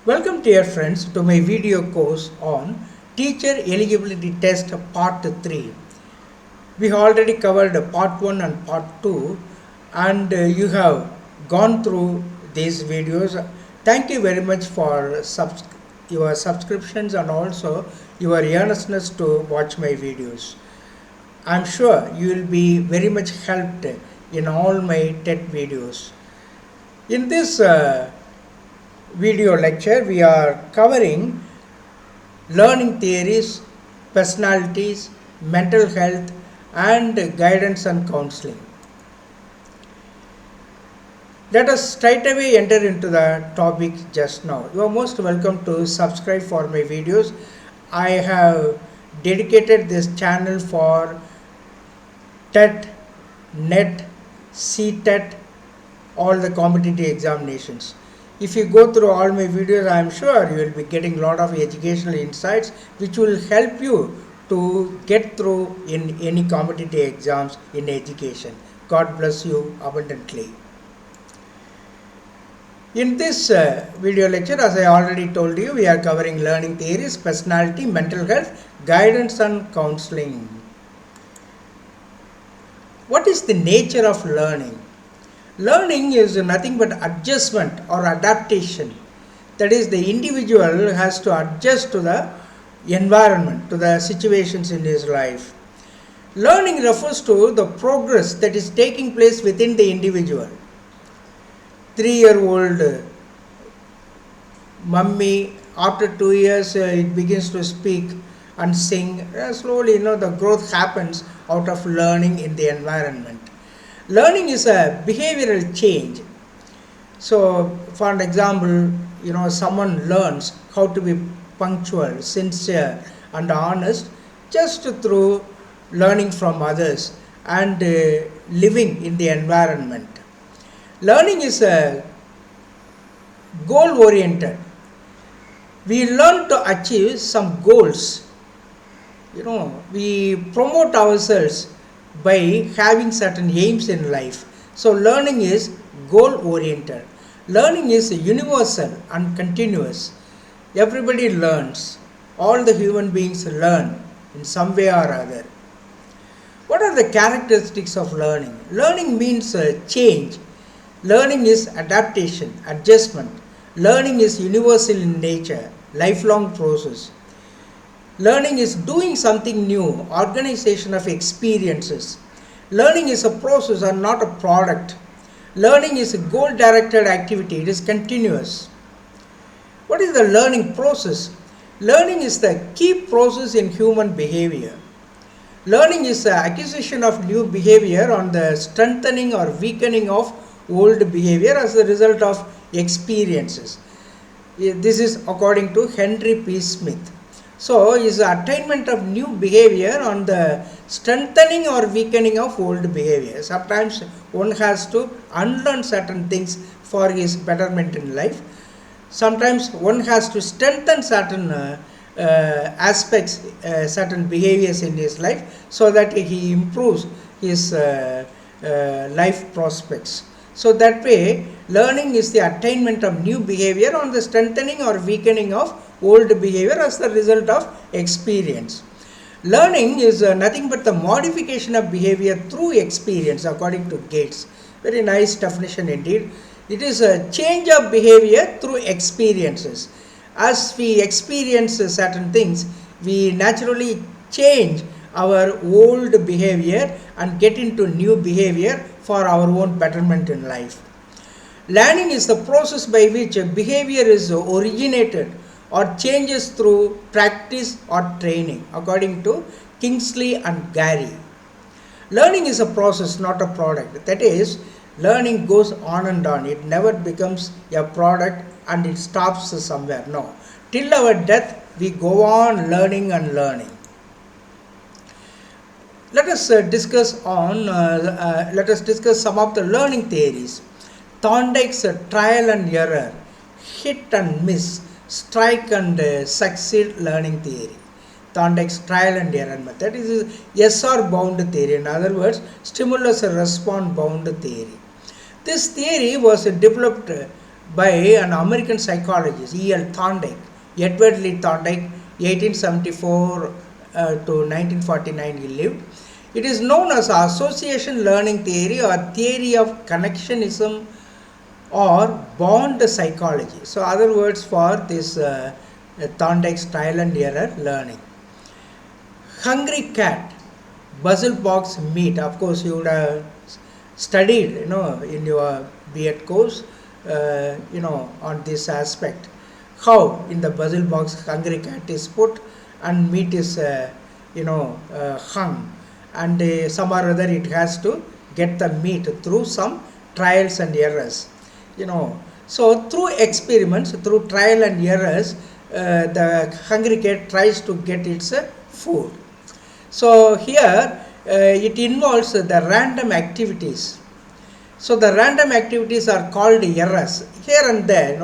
Welcome dear friends to my video course on Teacher Eligibility Test Part 3. We already covered Part 1 and Part 2 and you have gone through these videos. Thank you very much for your subscriptions and also your earnestness to watch my videos. I am sure you will be very much helped in all my TET videos. In this video lecture, we are covering learning theories, personalities, mental health, and guidance and counseling. Let us straight away enter into the topic just now. You are most welcome to subscribe for my videos. I have dedicated this channel for TET, NET, CTET, all the competitive examinations. If you go through all my videos, I am sure you will be getting a lot of educational insights which will help you to get through in any competitive exams in education. God bless you abundantly. In this video lecture, as I already told you, we are covering learning theories, personality, mental health, guidance and counseling. What is the nature of learning? Learning is nothing but adjustment or adaptation. That is, the individual has to adjust to the environment, to the situations in his life. Learning refers to the progress that is taking place within the individual. 3-year-old mummy, after 2 years, it begins to speak and sing. Slowly, the growth happens out of learning in the environment. Learning is a behavioral change. So, for an example, someone learns how to be punctual, sincere and honest just through learning from others and living in the environment. Learning is a goal-oriented. We learn to achieve some goals. We promote ourselves by having certain aims in life. So learning is goal-oriented. Learning is universal and continuous. Everybody learns. All the human beings learn in some way or other. What are the characteristics of learning? Learning means change. Learning is adaptation, adjustment. Learning is universal in nature, lifelong process. Learning is doing something new, organization of experiences. Learning is a process and not a product. Learning is a goal-directed activity, it is continuous. What is the learning process? Learning is the key process in human behavior. Learning is the acquisition of new behavior on the strengthening or weakening of old behavior as a result of experiences. This is according to Henry P. Smith. So, is the attainment of new behavior on the strengthening or weakening of old behavior. Sometimes one has to unlearn certain things for his betterment in life. Sometimes one has to strengthen certain aspects, certain behaviors in his life so that he improves his life prospects. So that way, learning is the attainment of new behavior on the strengthening or weakening of old behavior as the result of experience. Learning is nothing but the modification of behavior through experience, according to Gates. Very nice definition indeed. It is a change of behavior through experiences. As we experience certain things, we naturally change our old behavior and get into new behavior for our own betterment in life. Learning is the process by which a behavior is originated or changes through practice or training, according to Kingsley and Gary. Learning is a process, not a product. That is, learning goes on and on. It never becomes a product and it stops somewhere. No. Till our death, we go on learning and learning. Let us discuss some of the learning theories. Thorndike's trial and error, hit and miss, strike and succeed learning theory. Thorndike's trial and error method is SR bound theory. In other words, stimulus response bound theory. This theory was developed by an American psychologist, E.L. Thorndike, Edward Lee Thorndike, 1874 to 1949 he lived. It is known as association learning theory or theory of connectionism or bond psychology. So other words for this Thorndike's trial and error learning. Hungry cat, puzzle box meat. Of course, you would have studied, in your B.Ed course, on this aspect. How in the puzzle box hungry cat is put and meat is, hung, and somehow or other it has to get the meat through some trials and errors. So through experiments, through trial and errors, the hungry cat tries to get its food. So here it involves the random activities. So the random activities are called errors. Here and there,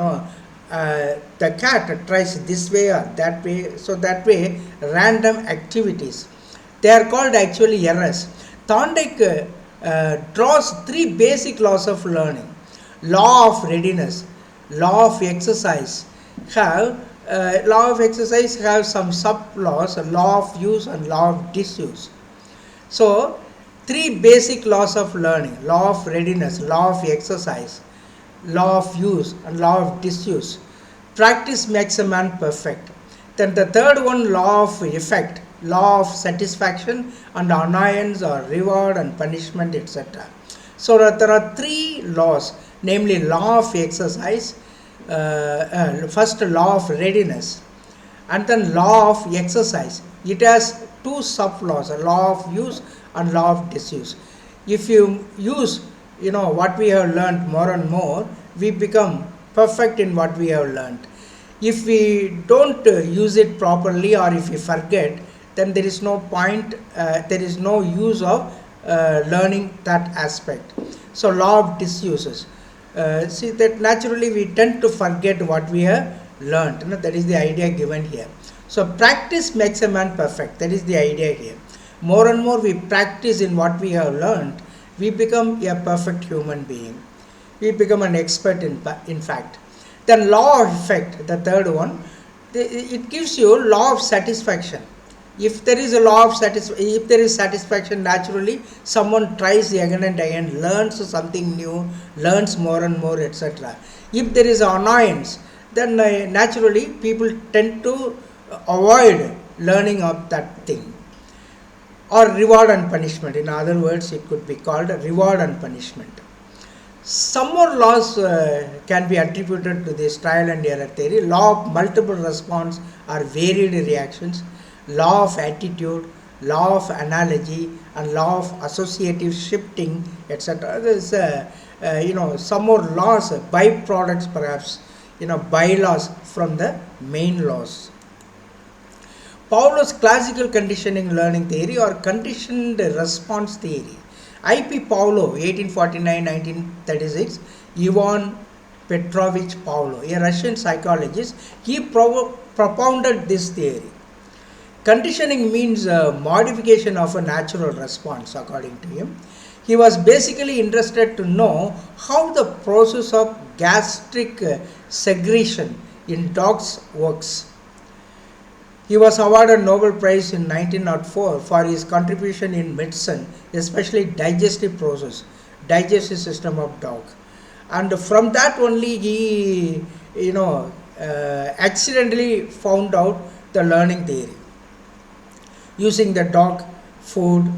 the cat tries this way or that way. So that way, random activities. They are called actually errors. Thorndike draws three basic laws of learning. Law of readiness, law of exercise have some sub-laws, law of use and law of disuse. So, three basic laws of learning: law of readiness, law of exercise, law of use and law of disuse. Practice makes a man perfect. Then the third one, law of effect, law of satisfaction and annoyance or reward and punishment, etc. So there are three laws, namely law of exercise, first law of readiness, and then law of exercise. It has two sub-laws, a law of use and law of disuse. If you use, what we have learned more and more, we become perfect in what we have learned. If we don't use it properly, or if we forget, then there is no point, there is no use of learning that aspect. So law of disuses. See that naturally we tend to forget what we have learned. That is the idea given here. So practice makes a man perfect. That is the idea here. More and more we practice in what we have learned, we become a perfect human being. We become an expert in fact. Then law of effect, the third one, it gives you law of satisfaction. If there is a law of if there is satisfaction, naturally someone tries again and again, learns something new, learns more and more, etc. If there is annoyance, then naturally people tend to avoid learning of that thing. Or reward and punishment. In other words, it could be called reward and punishment. Some more laws can be attributed to this trial and error theory. Law of multiple response or varied reactions, law of attitude, law of analogy, and law of associative shifting, etc. There is some more laws, byproducts perhaps, bylaws from the main laws. Pavlov's classical conditioning learning theory or conditioned response theory. I.P. Pavlov, 1849-1936, Ivan Petrovich Pavlov, a Russian psychologist, he propounded this theory. Conditioning means modification of a natural response, according to him. He was basically interested to know how the process of gastric segregation in dogs works. He was awarded Nobel Prize in 1904 for his contribution in medicine, especially digestive process, digestive system of dog. And from that only he, accidentally found out the learning theory. Using the dog food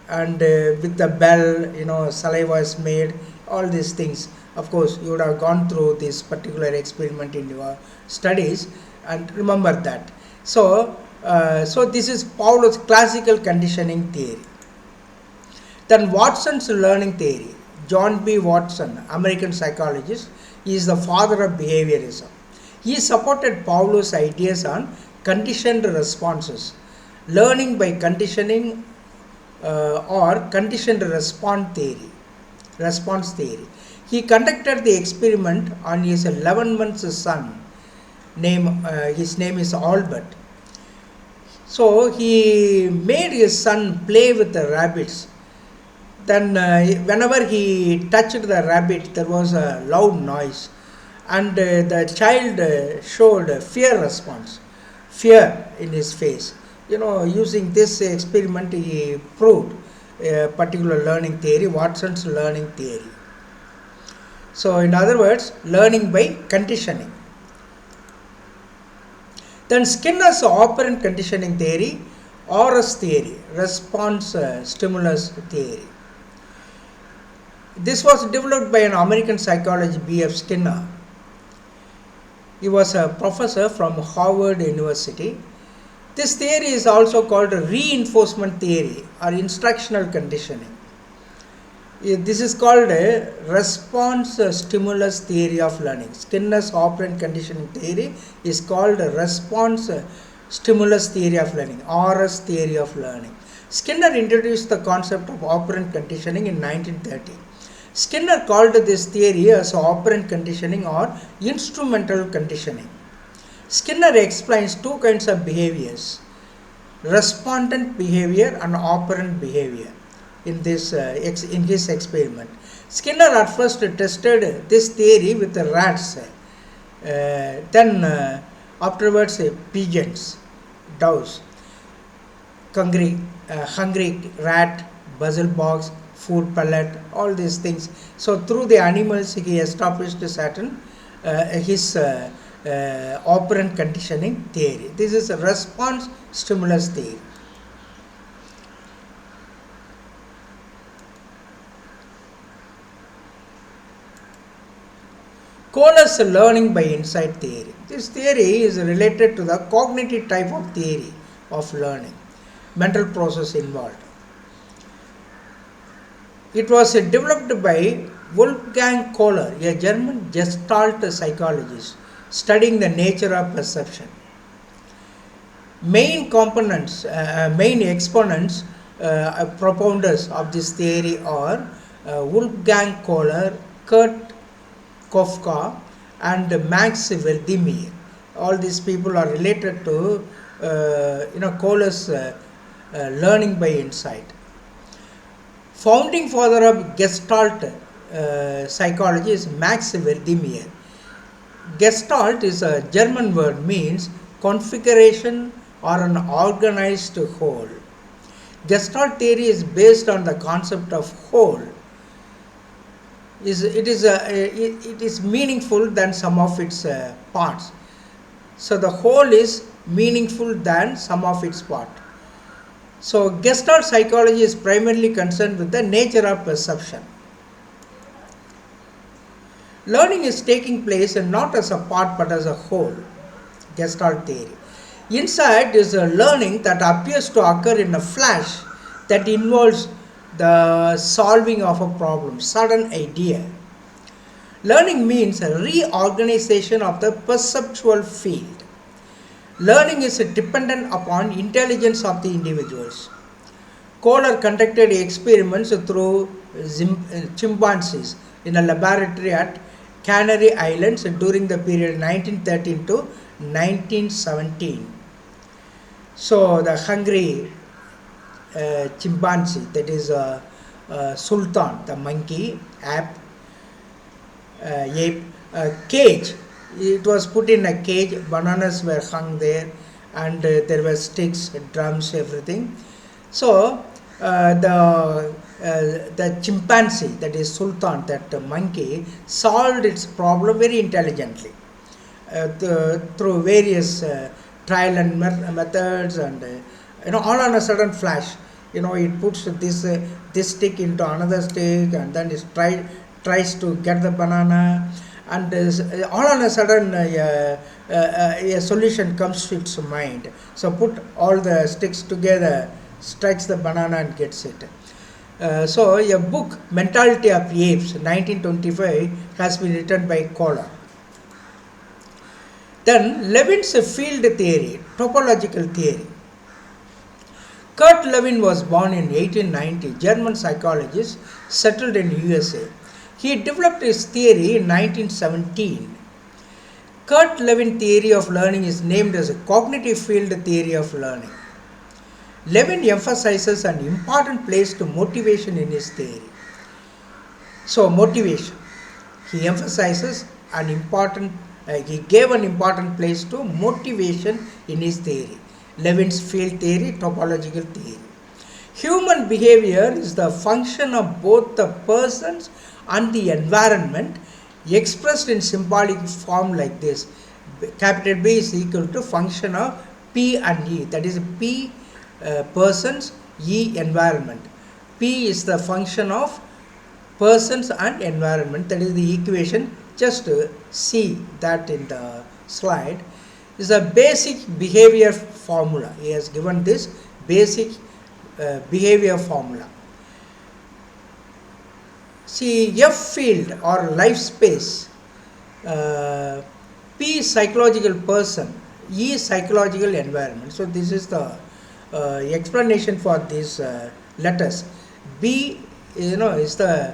and with the bell, saliva is made, all these things. Of course, you would have gone through this particular experiment in your studies and remember that. So this is Pavlov's classical conditioning theory. Then Watson's learning theory. John B. Watson, American psychologist, is the father of behaviorism. He supported Pavlov's ideas on conditioned responses, learning by conditioning or conditioned response theory. He conducted the experiment on his 11-month son. His name is Albert. So he made his son play with the rabbits. Then whenever he touched the rabbit, there was a loud noise, and the child showed a fear in his face. Using this experiment, he proved a particular learning theory, Watson's learning theory. So, in other words, learning by conditioning. Then Skinner's operant conditioning theory, RS theory, response stimulus theory. This was developed by an American psychologist, B.F. Skinner. He was a professor from Harvard University. This theory is also called reinforcement theory or instructional conditioning. This is called a response stimulus theory of learning. Skinner's operant conditioning theory is called a response stimulus theory of learning, RS theory of learning. Skinner introduced the concept of operant conditioning in 1930. Skinner called this theory as operant conditioning or instrumental conditioning. Skinner explains two kinds of behaviors, respondent behavior and operant behavior in his experiment. Skinner at first tested this theory with the rats, then afterwards pigeons, doves, hungry rat, buzzle box, food pellet, all these things. So through the animals he established certain his operant conditioning theory. This is a response stimulus theory. Kohler's learning by insight theory. This theory is related to the cognitive type of theory of learning, mental process involved. It was developed by Wolfgang Kohler, a German Gestalt psychologist studying the nature of perception. Main exponents, propounders of this theory are Wolfgang Kohler, Kurt Kofka, and Max Wertheimer. All these people are related to Kohler's learning by insight. Founding father of Gestalt psychology is Max Wertheimer. Gestalt is a German word, means configuration or an organized whole. Gestalt theory is based on the concept of whole. It is meaningful than some of its parts. So the whole is meaningful than some of its part. So Gestalt psychology is primarily concerned with the nature of perception. Learning is taking place not as a part but as a whole. Gestalt theory. Insight is a learning that appears to occur in a flash that involves the solving of a problem, sudden idea. Learning means a reorganization of the perceptual field. Learning is dependent upon intelligence of the individuals. Kohler conducted experiments through chimpanzees in a laboratory at Canary Islands during the period 1913 to 1917. So the hungry chimpanzee, that is Sultan, the monkey, ape, cage. It was put in a cage, bananas were hung there, and there were sticks, drums, everything. So the chimpanzee, that is Sultan, that monkey, solved its problem very intelligently through various trial and methods, and all on a sudden flash. It puts this stick into another stick, and then it tries to get the banana, and all on a sudden a solution comes to its mind. So put all the sticks together, strikes the banana and gets it. So a book, Mentality of Apes, 1925, has been written by Kohler. Then Levin's field theory, topological theory. Kurt Lewin was born in 1890, German psychologist settled in USA. He developed his theory in 1917. Kurt Lewin theory of learning is named as a cognitive field theory of learning. Lewin emphasizes an important place to motivation in his theory. So motivation. He emphasizes he gave an important place to motivation in his theory. Levin's field theory, topological theory. Human behavior is the function of both the persons and the environment, expressed in symbolic form like this. Capital B is equal to function of P and E, that is P persons, E environment. P is the function of persons and environment, that is the equation. Just see that in the slide. Is a basic behavior formula. He has given this basic behavior formula. See, F field or life space, P psychological person, E psychological environment. So this is the explanation for these letters. B is the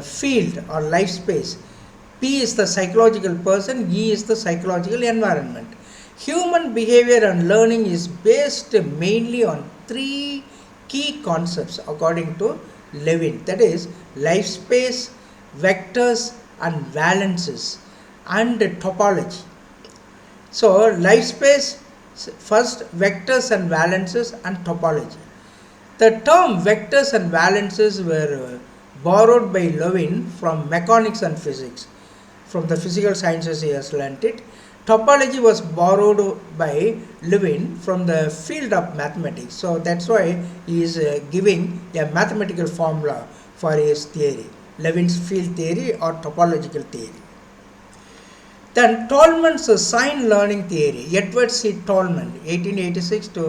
field or life space. P is the psychological person, E is the psychological environment. Human behavior and learning is based mainly on three key concepts according to Levin, that is life space, vectors and valences, and topology. So life space, first vectors and valences and topology. The term vectors and valences were borrowed by Levin from mechanics and physics. From the physical sciences he has learnt it. Topology was borrowed by Levin from the field of mathematics. So that's why he is giving a mathematical formula for his theory, Levin's field theory or topological theory. Then Tolman's sign learning theory. Edward C. Tolman, 1886 to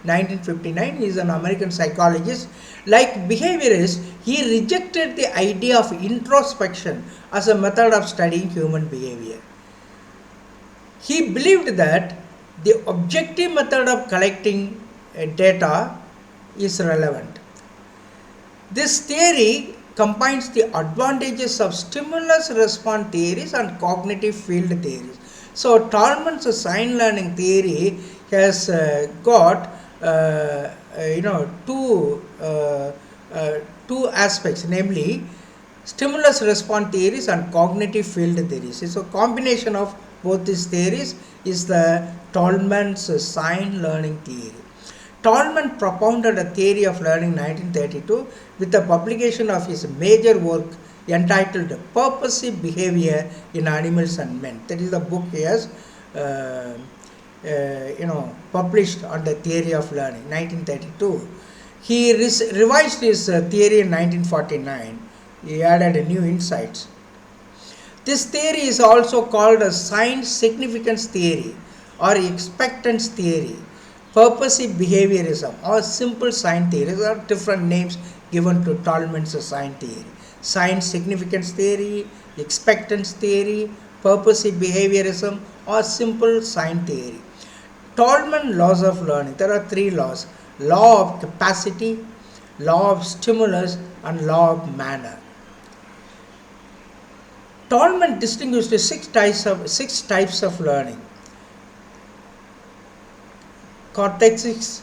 1959, is an American psychologist. Like behaviorist, he rejected the idea of introspection as a method of studying human behavior. He believed that the objective method of collecting data is relevant. This theory combines the advantages of stimulus response theories and cognitive field theories. So Tolman's sign learning theory has got two aspects, namely stimulus response theories and cognitive field theories. So combination of both these theories is the Tolman's sign learning theory. Tolman propounded a theory of learning in 1932 with the publication of his major work entitled Purposive Behavior in Animals and Men. That is the book he has published on the theory of learning, 1932. He revised his theory in 1949. He added new insights. This theory is also called a sign significance theory or expectance theory, purposive behaviorism or simple sign theory. There are different names given to Tolman's sign theory. Sign significance theory, expectance theory, purposive behaviorism or simple sign theory. Tolman laws of learning. There are three laws: law of capacity, law of stimulus and law of manner. Tolman distinguished six types of learning: cortexes,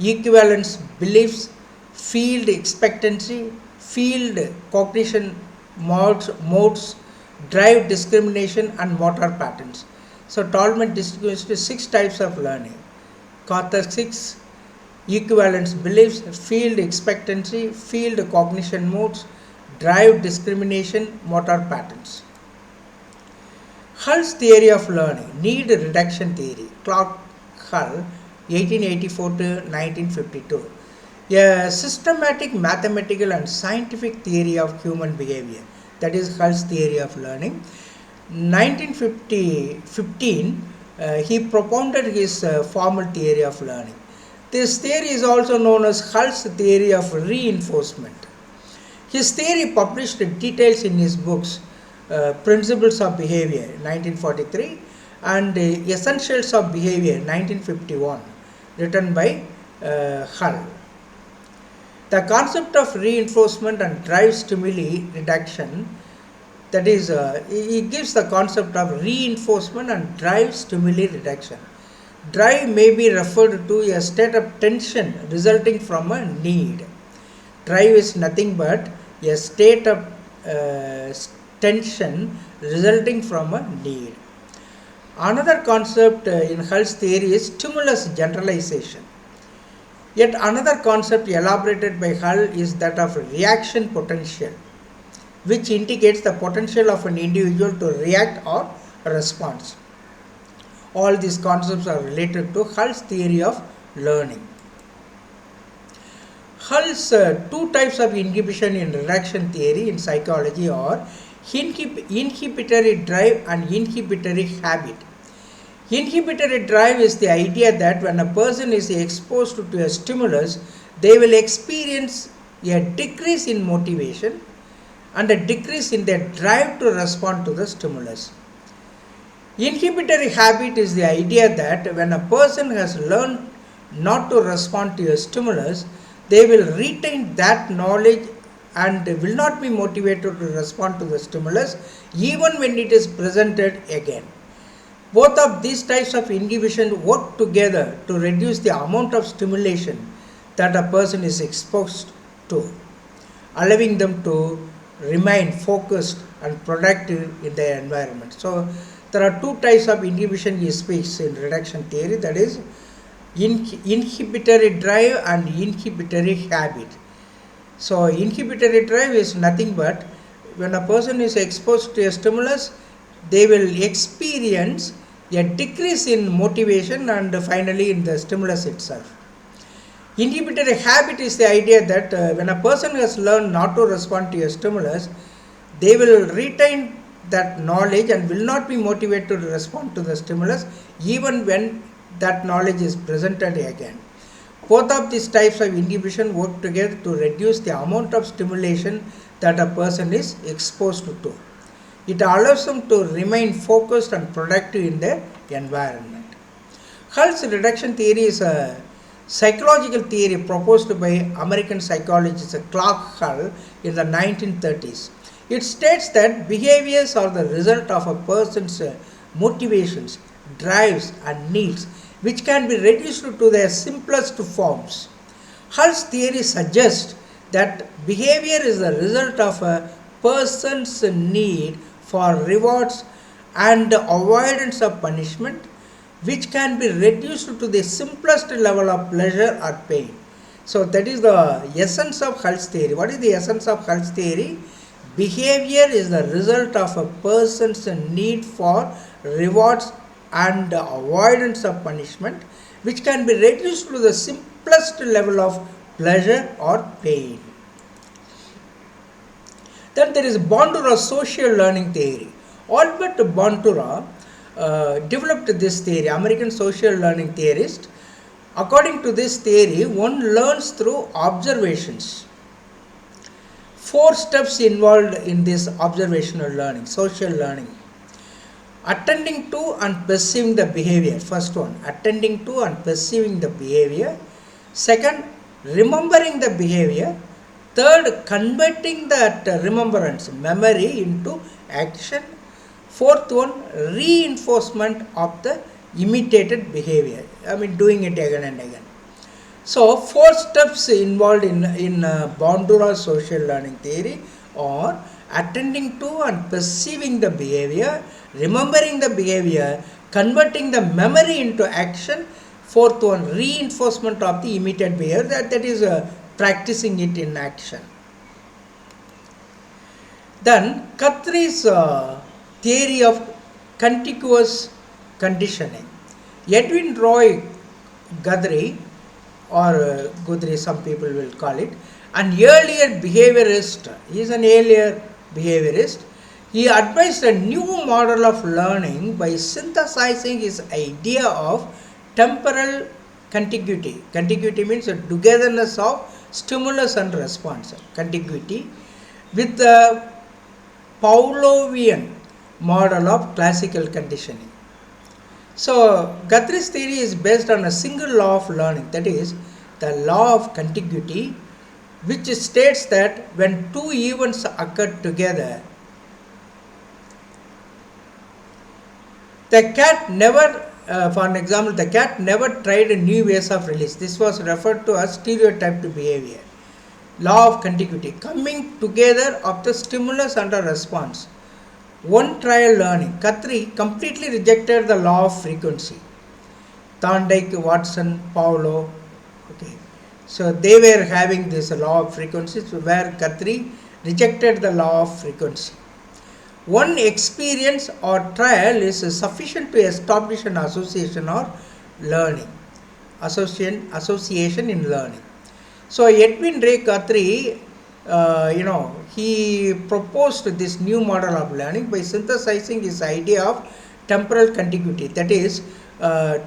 equivalence beliefs, field expectancy, field cognition modes, drive discrimination and motor patterns. So Tolman distinguished six types of learning: cortexes, equivalence beliefs, field expectancy, field cognition modes, drive discrimination, motor patterns. Hull's theory of learning, need reduction theory, Clark Hull, 1884 to 1952. A systematic mathematical and scientific theory of human behavior. That is Hull's theory of learning. 1915, he propounded his formal theory of learning. This theory is also known as Hull's theory of reinforcement. His theory published details in his books Principles of Behavior 1943 and Essentials of Behavior 1951, written by Hull. The concept of reinforcement and drive stimuli reduction, that is, he gives the concept of reinforcement and drive stimuli reduction. Drive may be referred to a state of tension resulting from a need. Drive is nothing but a state of tension resulting from a need. Another concept in Hull's theory is stimulus generalization. Yet another concept elaborated by Hull is that of reaction potential, which indicates the potential of an individual to react or respond. All these concepts are related to Hull's theory of learning. Hull's two types of inhibition in reduction theory in psychology are inhibitory drive and inhibitory habit. Inhibitory drive is the idea that when a person is exposed to a stimulus, they will experience a decrease in motivation and a decrease in their drive to respond to the stimulus. Inhibitory habit is the idea that when a person has learned not to respond to a stimulus, they will retain that knowledge and will not be motivated to respond to the stimulus even when it is presented again. Both of these types of inhibition work together to reduce the amount of stimulation that a person is exposed to, allowing them to remain focused and productive in their environment. So, there are two types of inhibition he speaks in reduction theory, that is inhibitory drive and inhibitory habit. So, inhibitory drive is nothing but when a person is exposed to a stimulus, they will experience a decrease in motivation and finally in the stimulus itself. Inhibitory habit is the idea that when a person has learned not to respond to a stimulus, they will retain that knowledge and will not be motivated to respond to the stimulus even when that knowledge is presented again. Both of these types of inhibition work together to reduce the amount of stimulation that a person is exposed to. It allows them to remain focused and productive in their environment. Hull's reduction theory is a psychological theory proposed by American psychologist Clark Hull in the 1930s. It states that behaviors are the result of a person's motivations, drives and needs, which can be reduced to their simplest forms. Hull's theory suggests that behavior is the result of a person's need for rewards and avoidance of punishment, which can be reduced to the simplest level of pleasure or pain. So that is the essence of Hull's theory. What is the essence of Hull's theory? Behavior is the result of a person's need for rewards and avoidance of punishment, which can be reduced to the simplest level of pleasure or pain. Then there is Bandura's social learning theory. Albert Bandura developed this theory, American social learning theorist. According to this theory, one learns through observations. 4 steps involved in this observational learning, social learning. Attending to and perceiving the behavior. First one, attending to and perceiving the behavior. Second, remembering the behavior. Third, converting that remembrance, memory into action. Fourth one, reinforcement of the imitated behavior. Doing it again and again. So, 4 steps involved in Bandura's social learning theory are attending to and perceiving the behavior, remembering the behavior, converting the memory into action. Fourth one, reinforcement of the imitated behavior, that is practicing it in action. Then Guthrie's theory of contiguous conditioning. Edwin Roy Guthrie, or Guthrie some people will call it, an earlier behaviorist, he is an earlier behaviorist. He advised a new model of learning by synthesizing his idea of temporal contiguity. Contiguity means a togetherness of stimulus and response, contiguity, with the Pavlovian model of classical conditioning. So, Guthrie's theory is based on a single law of learning, that is, the law of contiguity, which states that when 2 events occur together, the cat never, for an example, the cat never tried new ways of release. This was referred to as stereotyped behavior. law of contiguity, coming together of the stimulus and a response. One trial learning. Guthrie completely rejected the law of frequency. Thorndike, Watson, Paulo, okay. So they were having this law of frequencies where Guthrie rejected the law of frequency. One experience or trial is sufficient to establish an association or learning. Association in learning. So Edwin Ray Guthrie, he proposed this new model of learning by synthesizing his idea of temporal contiguity, that is,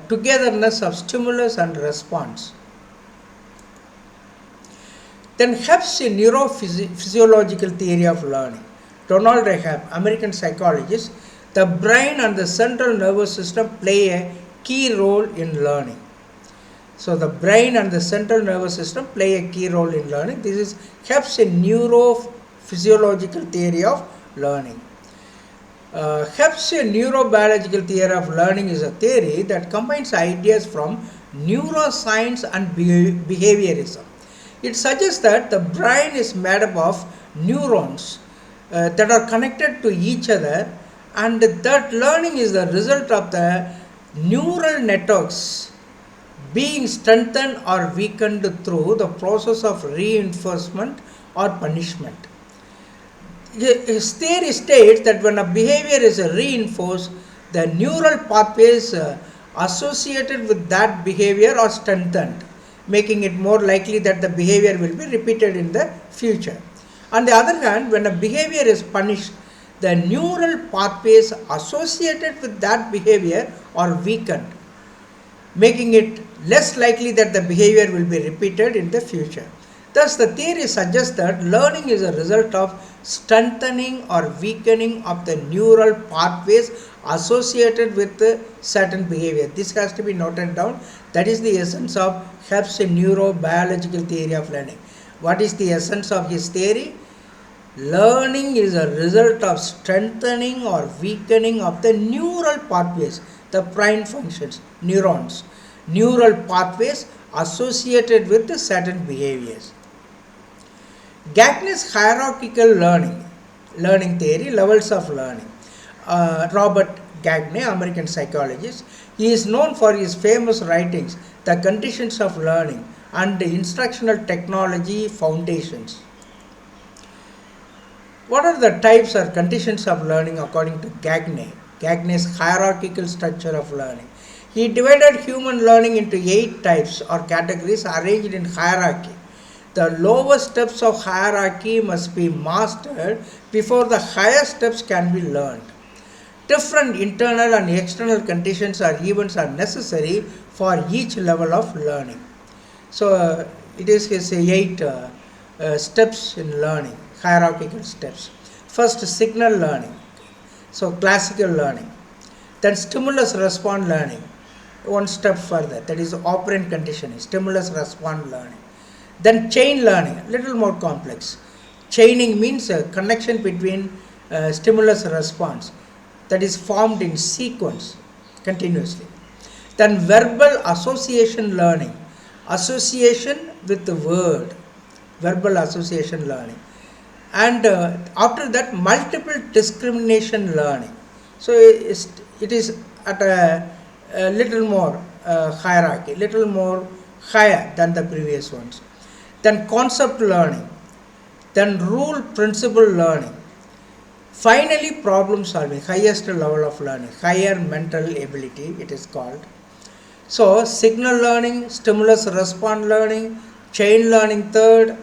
togetherness of stimulus and response. Then Hebb's neurophysiological theory of learning. Donald Hebb, American psychologist, the brain and the central nervous system play a key role in learning. So the brain and the central nervous system play a key role in learning. This is Hebb's neurophysiological theory of learning. Hebb's neurobiological theory of learning is a theory that combines ideas from neuroscience and behaviorism. It suggests that the brain is made up of neurons that are connected to each other, and that learning is the result of the neural networks being strengthened or weakened through the process of reinforcement or punishment. His theory states that when a behavior is reinforced, the neural pathways associated with that behavior are strengthened, making it more likely that the behavior will be repeated in the future. On the other hand, when a behavior is punished, the neural pathways associated with that behavior are weakened, making it less likely that the behavior will be repeated in the future. Thus, the theory suggests that learning is a result of strengthening or weakening of the neural pathways associated with certain behavior. This has to be noted down. That is the essence of Hebb's neurobiological theory of learning. What is the essence of his theory? Learning is a result of strengthening or weakening of the neural pathways, the brain functions, neurons, neural pathways associated with the certain behaviors. Gagney's hierarchical learning theory, levels of learning. Robert Gagney, American psychologist, he is known for his famous writings, The Conditions of Learning and the Instructional Technology Foundations. What are the types or conditions of learning according to Gagney? Gagney's hierarchical structure of learning. He divided human learning into 8 types or categories arranged in hierarchy. The lower steps of hierarchy must be mastered before the higher steps can be learned. Different internal and external conditions or events are necessary for each level of learning. So it is his 8 steps in learning, hierarchical steps. First, signal learning. So classical learning. Then stimulus response learning. One step further, that is operant conditioning, stimulus response learning. Then chain learning, little more complex. Chaining means a connection between stimulus response that is formed in sequence continuously. Then verbal association learning, association with the word, verbal association learning. And after that, multiple discrimination learning. So it is at a little more hierarchy, little more higher than the previous ones. Then concept learning, then rule principle learning. Finally, problem solving, highest level of learning, higher mental ability it is called. So signal learning, stimulus response learning, chain learning third,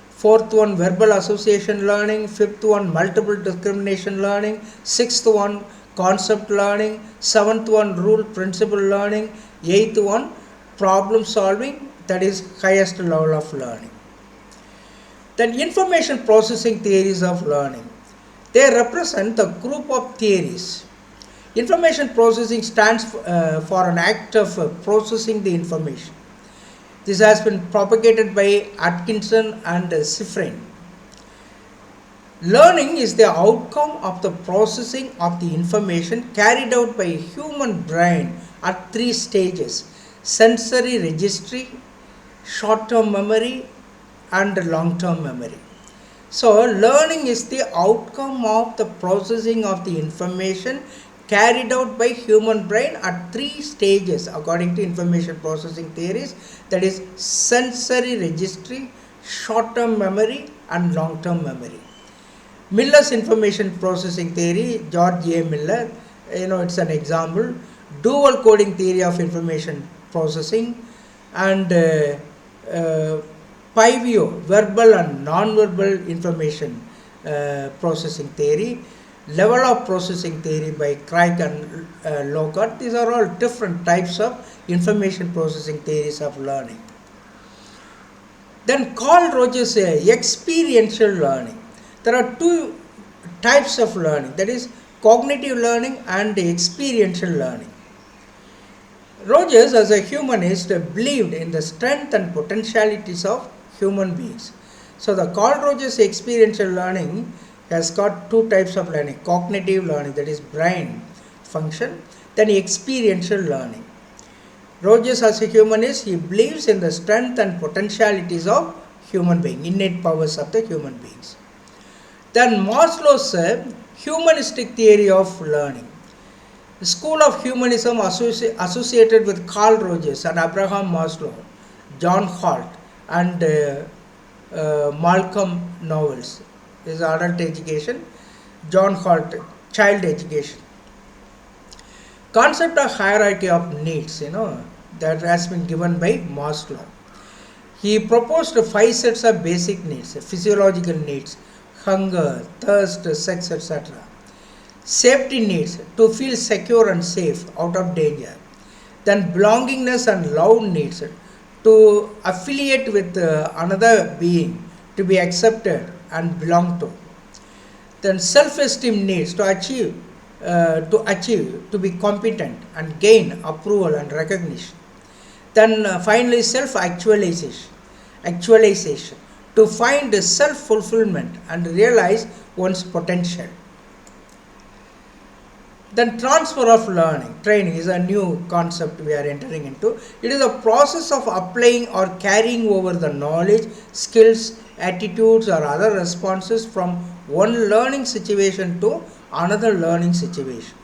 fourth one verbal association learning, fifth one multiple discrimination learning, sixth one concept learning, seventh one rule principle learning, eighth one problem solving, that is highest level of learning. Then information processing theories of learning. They represent the group of theories. Information processing stands for an act of processing the information. This has been propagated by Atkinson and Shiffrin. Learning is the outcome of the processing of the information carried out by a human brain at 3 stages: sensory registry, short-term memory, and long-term memory. So learning is the outcome of the processing of the information carried out by human brain at 3 stages according to information processing theories, that is sensory registry, short-term memory and long-term memory. Miller's information processing theory, George A. Miller, it's an example. Dual coding theory of information processing, and Pivio, verbal and non-verbal information processing theory. Level of processing theory by Craig and Lockhart. These are all different types of information processing theories of learning. Then Carl Rogers experiential learning. There are 2 types of learning, that is cognitive learning and experiential learning. Rogers, as a humanist, believed in the strength and potentialities of human beings. So the Carl Rogers experiential learning has got 2 types of learning: cognitive learning, that is brain function, then experiential learning. Rogers, as a humanist, he believes in the strength and potentialities of human being, innate powers of the human beings. Then Maslow's humanistic theory of learning. The school of humanism associated with Carl Rogers and Abraham Maslow, John Holt and Malcolm Knowles is adult education, John Holt child education. Concept of hierarchy of needs, that has been given by Maslow. He proposed 5 sets of basic needs: physiological needs, hunger, thirst, sex, etc. Safety needs, to feel secure and safe out of danger. Then belongingness and love needs, to affiliate with another being, to be accepted and belong to. Then self-esteem needs, to achieve, to be competent and gain approval and recognition. Then finally self-actualization, to find self-fulfillment and realize one's potential. Then transfer of learning, training is a new concept we are entering into. It is a process of applying or carrying over the knowledge, skills, attitudes or other responses from one learning situation to another learning situation.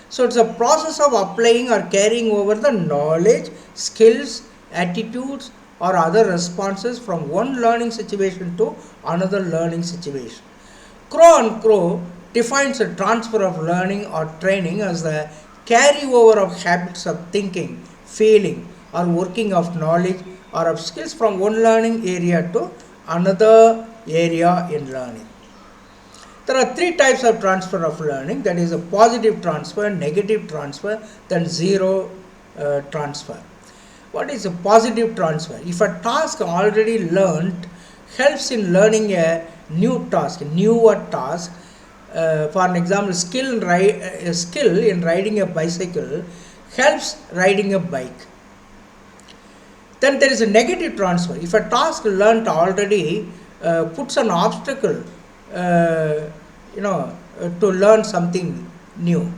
So it's a process of applying or carrying over the knowledge, skills, attitudes or other responses from one learning situation to another learning situation. Crow defines a transfer of learning or training as the carryover of habits of thinking, feeling or working of knowledge or of skills from one learning area to another area in learning. There are 3 types of transfer of learning, that is a positive transfer, negative transfer, then zero transfer. What is a positive transfer? If a task already learned helps in learning a newer task, for an example, skill in riding a bicycle helps riding a bike. Then there is a negative transfer. If a task learnt already puts an obstacle, to learn something new.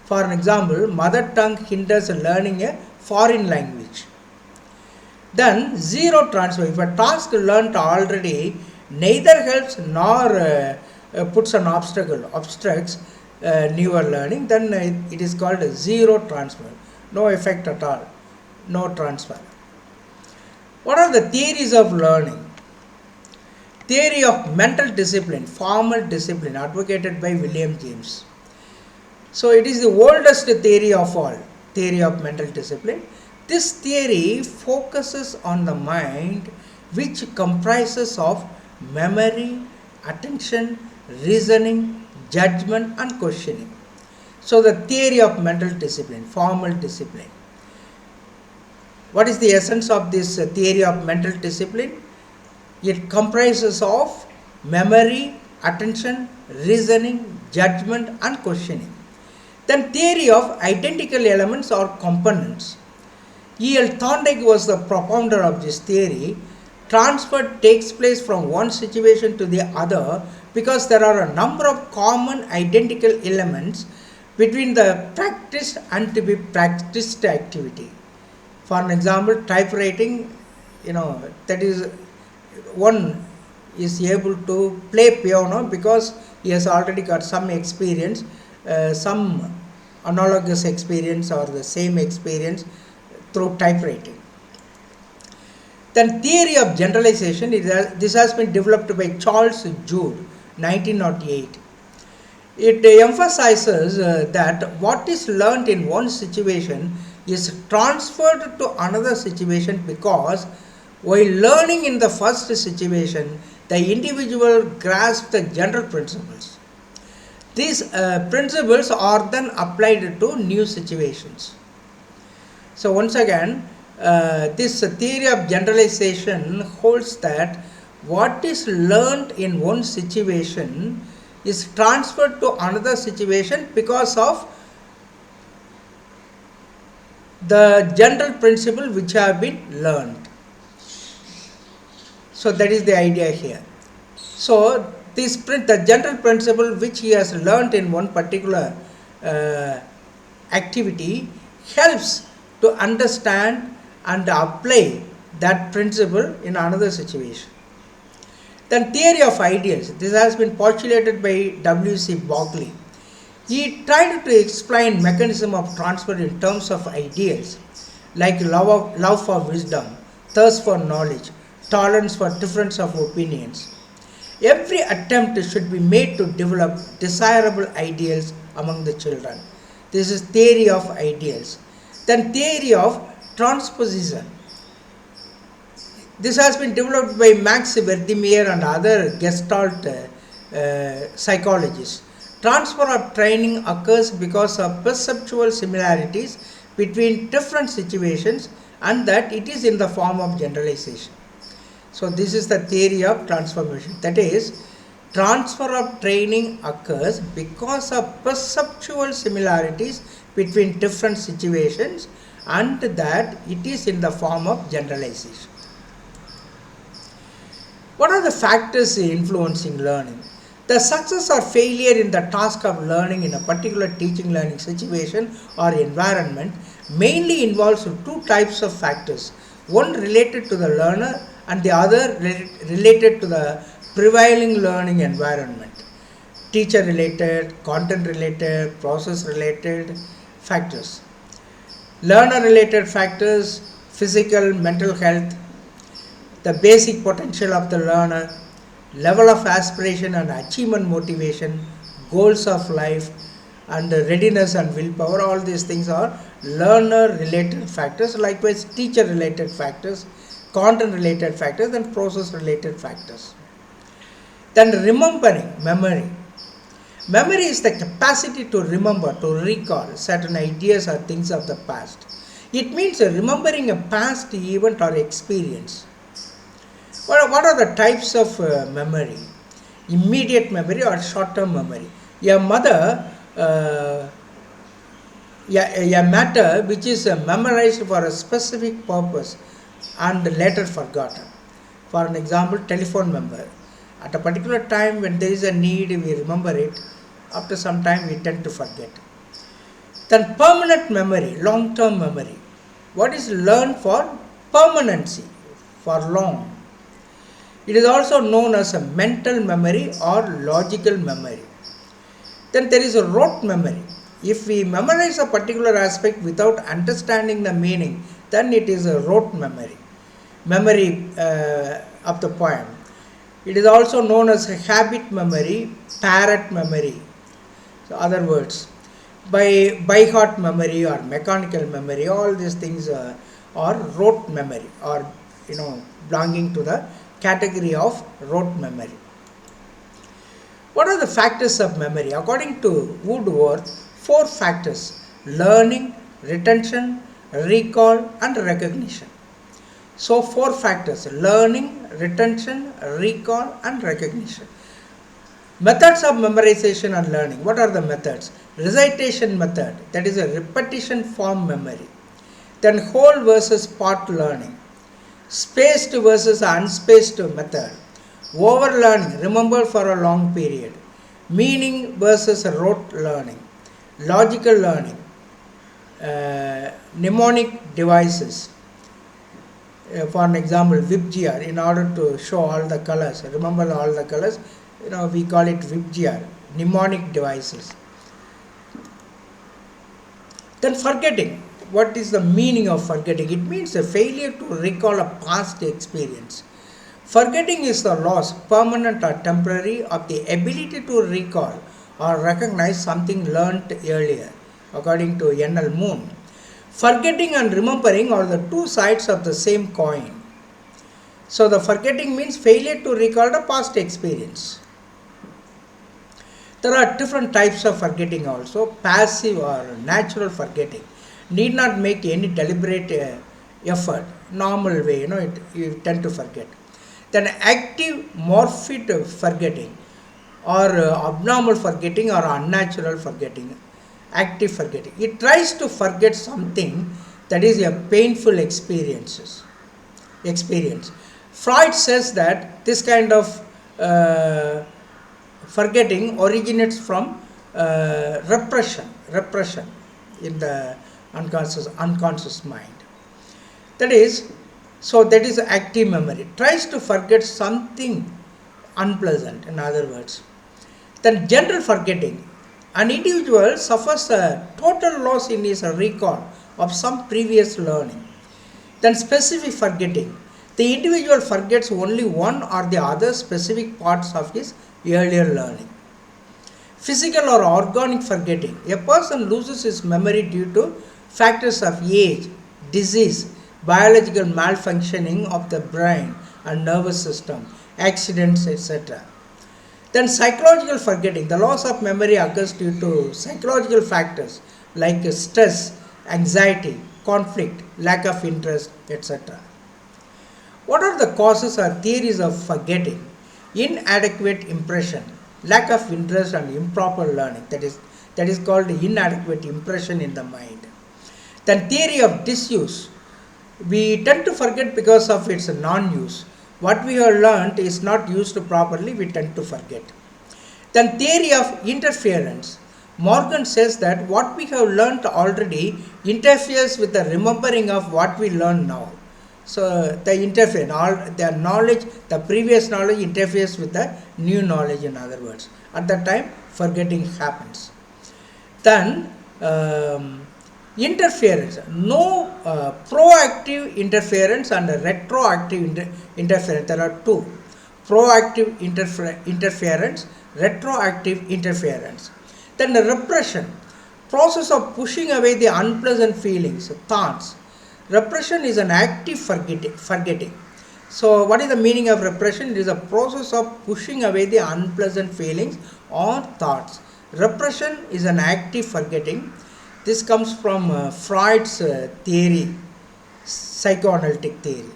For an example, mother tongue hinders learning a foreign language. Then zero transfer. If a task learnt already neither helps nor puts an obstructs newer learning, then it is called zero transfer. No effect at all, no transfer. What are the theories of learning? Theory of mental discipline, formal discipline, advocated by William James. So it is the oldest theory of all, theory of mental discipline. This theory focuses on the mind, which comprises of memory, attention, reasoning, judgment and questioning. So the theory of mental discipline, formal discipline. What is the essence of this theory of mental discipline? It comprises of memory, attention, reasoning, judgment and questioning. Then theory of identical elements or components. E.L. Thorndike was the propounder of this theory. Transfer takes place from one situation to the other because there are a number of common identical elements between the practiced and to be practiced activity. For an example, typewriting, that is one is able to play piano because he has already got some experience, some analogous experience or the same experience through typewriting. Then theory of generalization, this has been developed by Charles Jude, 1908. It emphasizes that what is learnt in one situation is transferred to another situation because while learning in the first situation, the individual grasps the general principles. These principles are then applied to new situations. So once again, this theory of generalization holds that what is learned in one situation is transferred to another situation because of the general principle which have been learned. So that is the idea here. So the general principle which he has learned in one particular activity helps to understand and apply that principle in another situation. Then theory of ideals. This has been postulated by W.C. Berkeley. He tried to explain mechanism of transfer in terms of ideals like love for wisdom, thirst for knowledge, tolerance for difference of opinions. Every attempt should be made to develop desirable ideals among the children. This is theory of ideals. Then theory of transposition. This has been developed by Max Wertheimer and other Gestalt psychologists. Transfer of training occurs because of perceptual similarities between different situations and that it is in the form of generalization. So this is the theory of transformation. That is, transfer of training occurs because of perceptual similarities between different situations and that it is in the form of generalization. What are the factors influencing learning? The success or failure in the task of learning in a particular teaching learning situation or environment mainly involves two types of factors, one related to the learner and the other related to the prevailing learning environment. Teacher related, content related, process related factors. Learner related factors, physical, mental health, the basic potential of the learner, level of aspiration and achievement motivation, goals of life, and readiness and willpower. All these things are learner related factors. Likewise, teacher related factors, content related factors, and process related factors. Then remembering, memory. Memory is the capacity to remember, to recall certain ideas or things of the past. It means remembering a past event or experience. What are the types of memory? Immediate memory or short-term memory. A matter which is memorized for a specific purpose and later forgotten. For an example, telephone number. At a particular time when there is a need, we remember it. After some time, we tend to forget. Then permanent memory, long-term memory. What is learned for permanency, for long. It is also known as a mental memory or logical memory. Then there is a rote memory. If we memorize a particular aspect without understanding the meaning, then it is a rote memory. Memory of the poem. It is also known as a habit memory, parrot memory. So other words, by heart memory or mechanical memory, all these things are rote memory or belonging to the category of rote memory. What are the factors of memory? According to Woodworth, 4 factors: learning, retention, recall, and recognition. So 4 factors: learning, retention, recall, and recognition. Methods of memorization and learning. What are the methods? Recitation method, that is a repetition form memory. Then whole versus part learning. Spaced versus unspaced method. Overlearning, remember for a long period. Meaning versus rote learning. Logical learning. Mnemonic devices. For an example, WebGR, in order to show all the colors, remember all the colors, we call it WebGR, mnemonic devices. Then forgetting. What is the meaning of forgetting? It means a failure to recall a past experience. Forgetting is the loss, permanent or temporary, of the ability to recall or recognize something learnt earlier, according to N.L. Moon. Forgetting and remembering are the two sides of the same coin. So the forgetting means failure to recall the past experience. There are different types of forgetting also. Passive or natural forgetting need not make any deliberate effort, normal way, you tend to forget. Then active morphic forgetting, or abnormal forgetting, or unnatural forgetting. Active forgetting, it tries to forget something that is a painful experience. Freud says that this kind of forgetting originates from repression in the unconscious mind. That is active memory. It tries to forget something unpleasant, in other words. Then general forgetting. An individual suffers a total loss in his recall of some previous learning. Then specific forgetting. The individual forgets only one or the other specific parts of his earlier learning. Physical or organic forgetting. A person loses his memory due to factors of age, disease, biological malfunctioning of the brain and nervous system, accidents, etc. Then psychological forgetting. The loss of memory occurs due to psychological factors like stress, anxiety, conflict, lack of interest, etc. What are the causes or theories of forgetting? Inadequate impression, lack of interest and improper learning. That is called inadequate impression in the mind. Then theory of disuse. We tend to forget because of its non-use. What we have learned is not used properly, we tend to forget. Then theory of interference. Morgan says that what we have learned already interferes with the remembering of what we learn now. So the knowledge, the previous knowledge interferes with the new knowledge, in other words. At that time, forgetting happens. Then interference. No proactive interference and retroactive interference. There are two. Proactive interference, retroactive interference. Then the repression. Process of pushing away the unpleasant feelings, thoughts. Repression is an active forgetting. So what is the meaning of repression? It is a process of pushing away the unpleasant feelings or thoughts. Repression is an active forgetting. This comes from Freud's theory, psychoanalytic theory.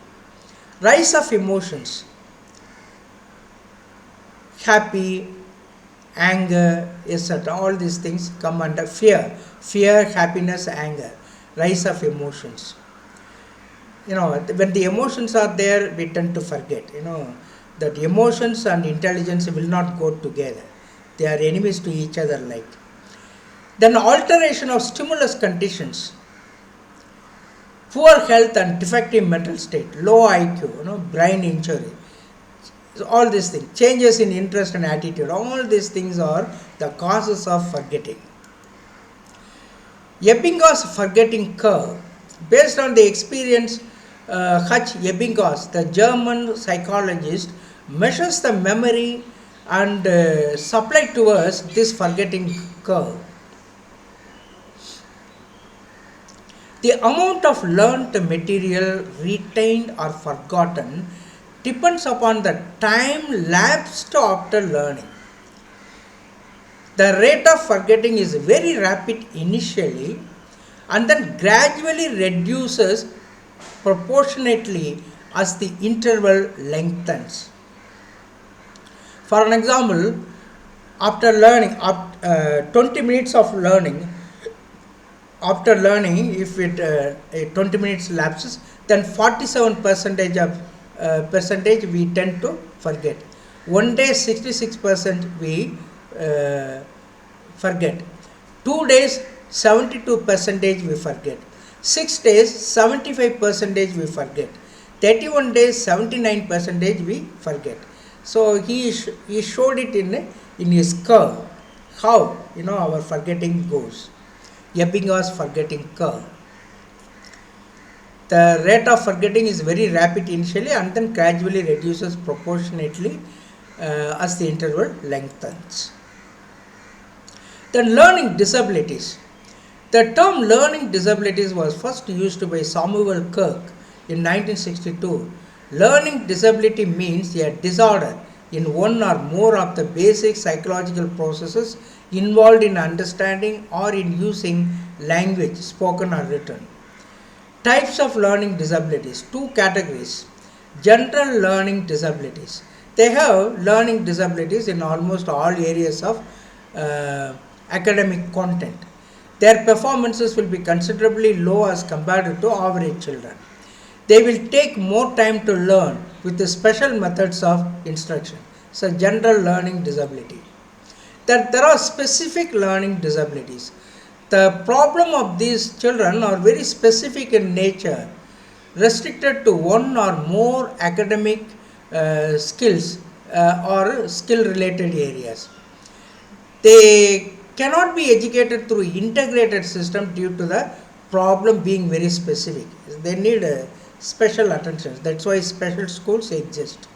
Rise of emotions. Happy, anger, etc. All these things come under fear. Fear, happiness, anger. Rise of emotions. When the emotions are there, we tend to forget. That emotions and intelligence will not go together. They are enemies to each other like. Then alteration of stimulus conditions. Poor health and defective mental state. Low IQ, brain injury. So all these things. Changes in interest and attitude. All these things are the causes of forgetting. Ebbinghaus forgetting curve. Based on the experience, Ebbinghaus, the German psychologist, measures the memory and supply to us this forgetting curve. The amount of learnt material retained or forgotten depends upon the time lapsed after learning. The rate of forgetting is very rapid initially and then gradually reduces proportionately as the interval lengthens. For an example, after learning, 20 minutes of learning, after learning, if 20 minutes lapses, then 47% percentage we tend to forget. One day 66% we forget. 2 days 72% we forget. 6 days 75% we forget. 31 days, 79 percentage we forget. So he showed it in his curve, how our forgetting goes. Ebbinghaus forgetting curve. The rate of forgetting is very rapid initially and then gradually reduces proportionately as the interval lengthens. Then learning disabilities. The term learning disabilities was first used by Samuel Kirk in 1962. Learning disability means a disorder in one or more of the basic psychological processes involved in understanding or in using language, spoken or written. Types of learning disabilities, two categories. General learning disabilities. They have learning disabilities in almost all areas of academic content. Their performances will be considerably low as compared to average children. They will take more time to learn with the special methods of instruction. So, general learning disability. There are specific learning disabilities. The problem of these children are very specific in nature, restricted to one or more academic skills or skill related areas. They cannot be educated through integrated system due to the problem being very specific. They need special attention. That's why special schools exist.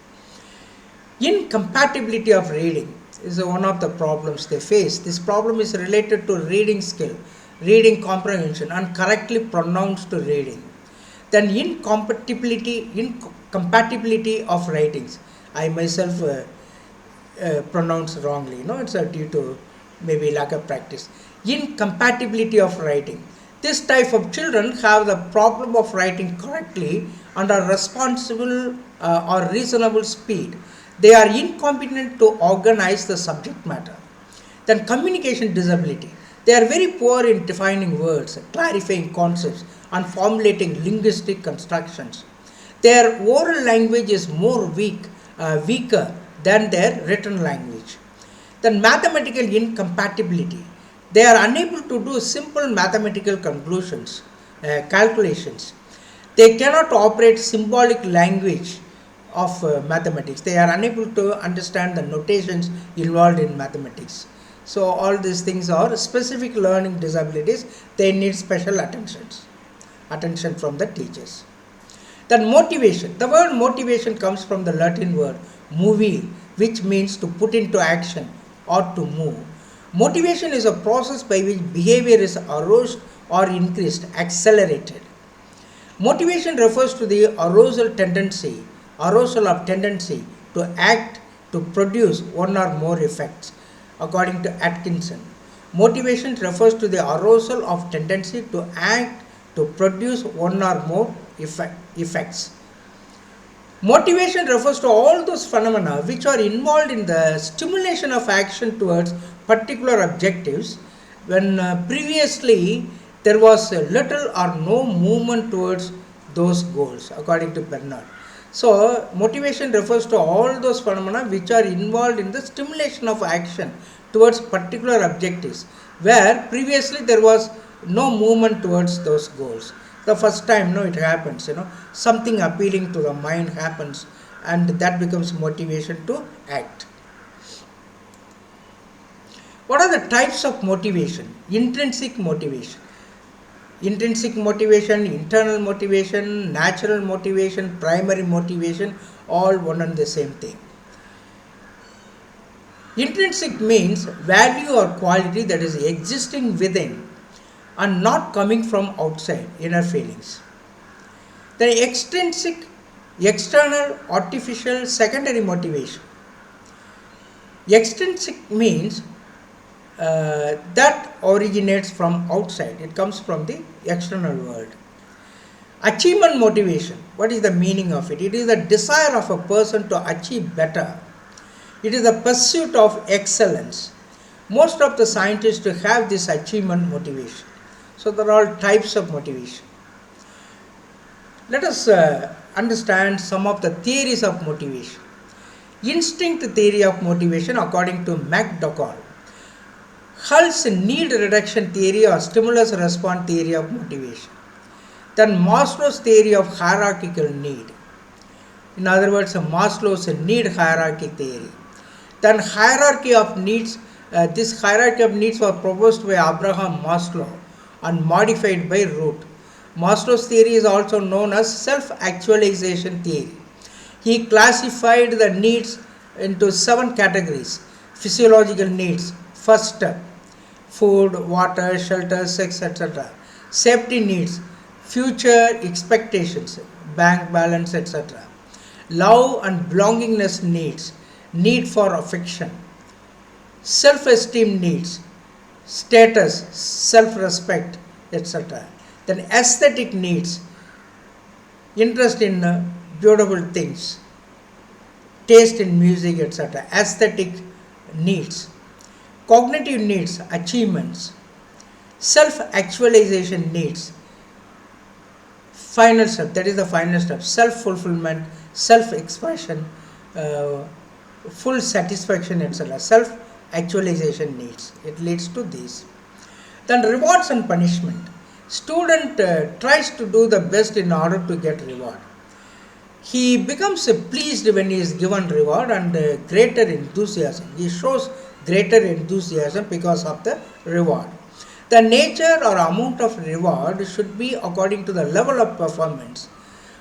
Incompatibility of reading is one of the problems they face. This problem is related to reading skill, reading comprehension and correctly pronounced reading. Then incompatibility of writings. I myself pronounce wrongly. It's due to maybe lack of practice. Incompatibility of writing. This type of children have the problem of writing correctly and are responsible or reasonable speed. They are incompetent to organize the subject matter. Then communication disability. They are very poor in defining words, clarifying concepts and formulating linguistic constructions. Their oral language is weaker than their written language. Then mathematical incompatibility. They are unable to do simple mathematical calculations. They cannot operate symbolic language of mathematics. They are unable to understand the notations involved in mathematics. So all these things are specific learning disabilities. They need special attention from the teachers. Then motivation. The word motivation comes from the Latin word movere, which means to put into action or to move. Motivation is a process by which behavior is aroused or increased, accelerated. Motivation refers to the arousal of tendency to act, to produce one or more effects. According to Atkinson, motivation refers to the arousal of tendency to act, to produce one or more effects. Motivation refers to all those phenomena which are involved in the stimulation of action towards particular objectives when previously there was little or no movement towards those goals, according to Bernard. So, motivation refers to all those phenomena which are involved in the stimulation of action towards particular objectives where previously there was no movement towards those goals. The first time it happens, something appealing to the mind happens and that becomes motivation to act. What are the types of motivation? Intrinsic motivation, internal motivation, natural motivation, primary motivation, all one and the same thing. Intrinsic means value or quality that is existing within and not coming from outside, inner feelings. The extrinsic, external, artificial, secondary motivation. Extrinsic means that originates from outside. It comes from the external world. Achievement motivation. What is the meaning of it? It is the desire of a person to achieve better. It is the pursuit of excellence. Most of the scientists have this achievement motivation. So there are all types of motivation. Let us understand some of the theories of motivation. Instinct theory of motivation according to McDougall. Hull's need reduction theory or stimulus response theory of motivation. Then Maslow's theory of hierarchical need. In other words, Maslow's need hierarchy theory. Then hierarchy of needs, this hierarchy of needs was proposed by Abraham Maslow and modified by Root. Maslow's theory is also known as self-actualization theory. He classified the needs into 7 categories. Physiological needs, first step, food, water, shelter, sex, etc. Safety needs, future expectations, bank balance, etc. Love and belongingness needs, need for affection. Self-esteem needs, status, self-respect, etc. Then aesthetic needs, interest in beautiful things, taste in music, etc. Aesthetic needs. Cognitive needs, achievements. Self-actualization needs, final step, that is the final step, self-fulfillment, self-expression, full satisfaction, etc. Self-actualization needs, it leads to these. Then rewards and punishment. Student tries to do the best in order to get reward. He becomes pleased when he is given reward and greater enthusiasm. He shows greater enthusiasm because of the reward. The nature or amount of reward should be according to the level of performance.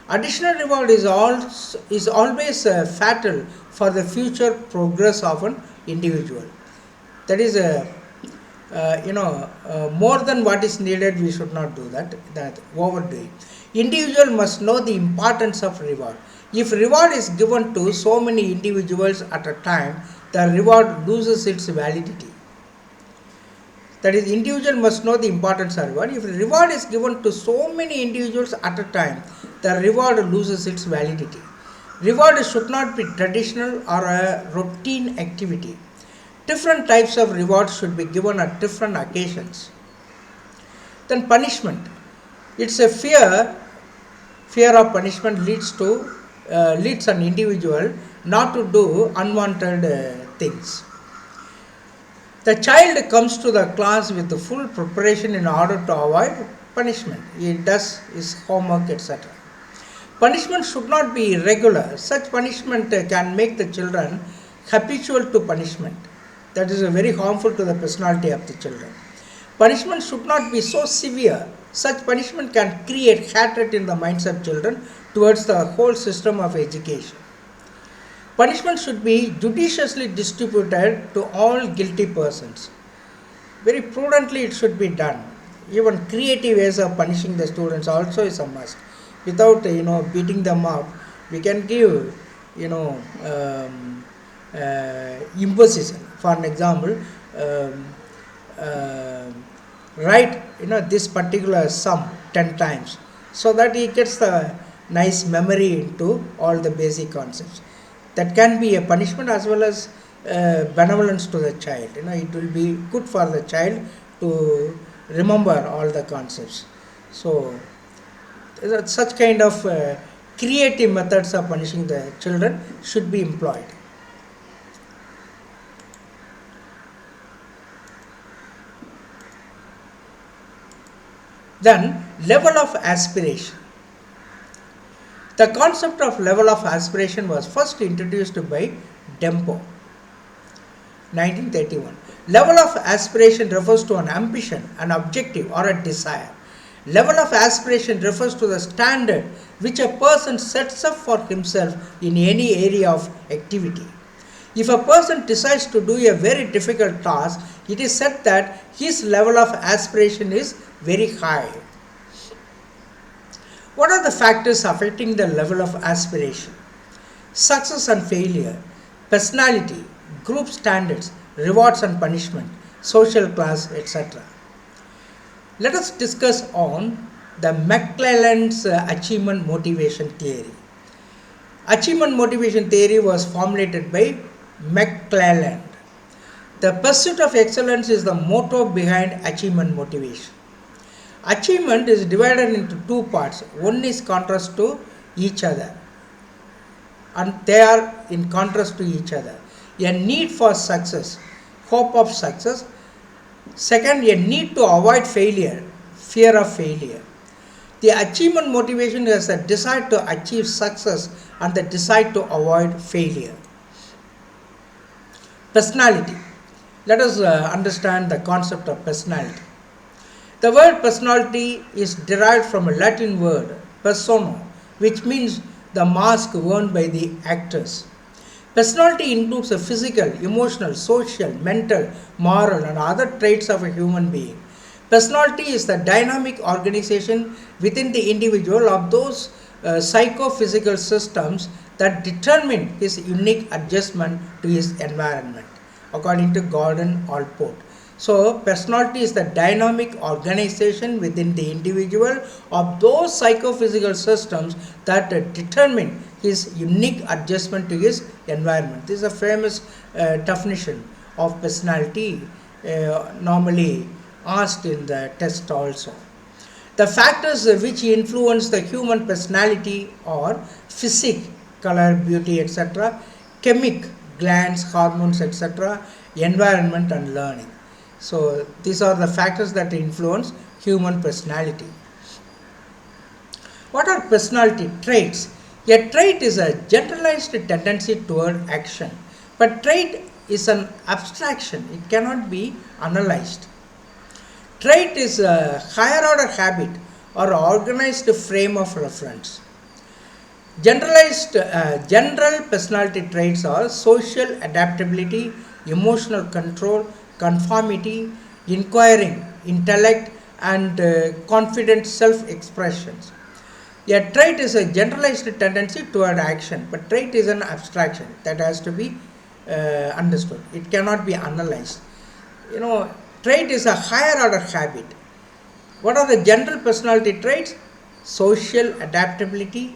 Additional reward is always fatal for the future progress of an individual. That is more than what is needed, we should not do that overdoing. Individual must know the importance of reward. If reward is given to so many individuals at a time, the reward loses its validity. That is, individual must know the importance of reward. If reward is given to so many individuals at a time, the reward loses its validity. Reward should not be traditional or a routine activity. Different types of rewards should be given at different occasions. Then punishment. It's a fear of punishment leads an individual not to do unwanted things. The child comes to the class with the full preparation in order to avoid punishment. He does his homework, etc. Punishment should not be irregular. Such punishment can make the children habitual to punishment. That is very harmful to the personality of the children. Punishment should not be so severe. Such punishment can create hatred in the minds of children towards the whole system of education. Punishment should be judiciously distributed to all guilty persons. Very prudently it should be done. Even creative ways of punishing the students also is a must. Without beating them up, we can give imposition. For an example, write this particular sum 10 times, so that he gets the nice memory into all the basic concepts. That can be a punishment as well as benevolence to the child. It will be good for the child to remember all the concepts. So such kind of creative methods of punishing the children should be employed. Then, level of aspiration. The concept of level of aspiration was first introduced by Dempo, 1931. Level of aspiration refers to an ambition, an objective, or a desire. Level of aspiration refers to the standard which a person sets up for himself in any area of activity. If a person decides to do a very difficult task, it is said that his level of aspiration is very high. What are the factors affecting the level of aspiration? Success and failure, personality, group standards, rewards and punishment, social class, etc. Let us discuss on the McClelland's achievement motivation theory. Achievement motivation theory was formulated by McClelland. The pursuit of excellence is the motto behind achievement motivation. Achievement is divided into 2 parts. One is contrast to each other, and they are in contrast to each other. A need for success, hope of success. Second, a need to avoid failure, fear of failure. The achievement motivation is the desire to achieve success and the desire to avoid failure. Personality. Let us understand the concept of personality. The word personality is derived from a Latin word persona, which means the mask worn by the actors. Personality includes the physical, emotional, social, mental, moral, and other traits of a human being. Personality is the dynamic organization within the individual of those psychophysical systems that determine his unique adjustment to his environment, according to Gordon Allport. So, personality is the dynamic organization within the individual of those psychophysical systems that determine his unique adjustment to his environment. This is a famous definition of personality, normally asked in the test also. The factors which influence the human personality are physique, color, beauty, etc., chemic, glands, hormones, etc., environment, and learning. So these are the factors that influence human personality. What are personality traits? A trait is a generalized tendency toward action, but trait is an abstraction. It cannot be analyzed. Trait is a higher order habit or organized frame of reference. General personality traits are social adaptability, emotional control, conformity, inquiring, intellect, and confident self-expressions. A trait is a generalized tendency toward action, but trait is an abstraction that has to be understood. It cannot be analyzed. Trait is a higher order habit. What are the general personality traits? Social adaptability,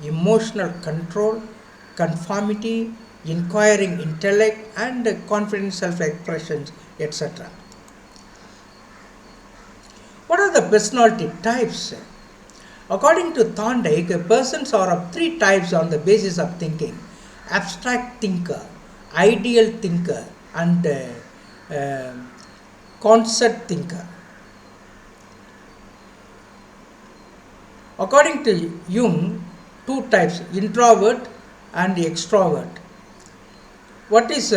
emotional control, conformity, inquiring intellect, and confident self-expressions, etc. What are the personality types? According to Thorndike, persons are of three types on the basis of thinking: abstract thinker, ideal thinker, and concept thinker. According to Jung, two types: introvert and extrovert. What is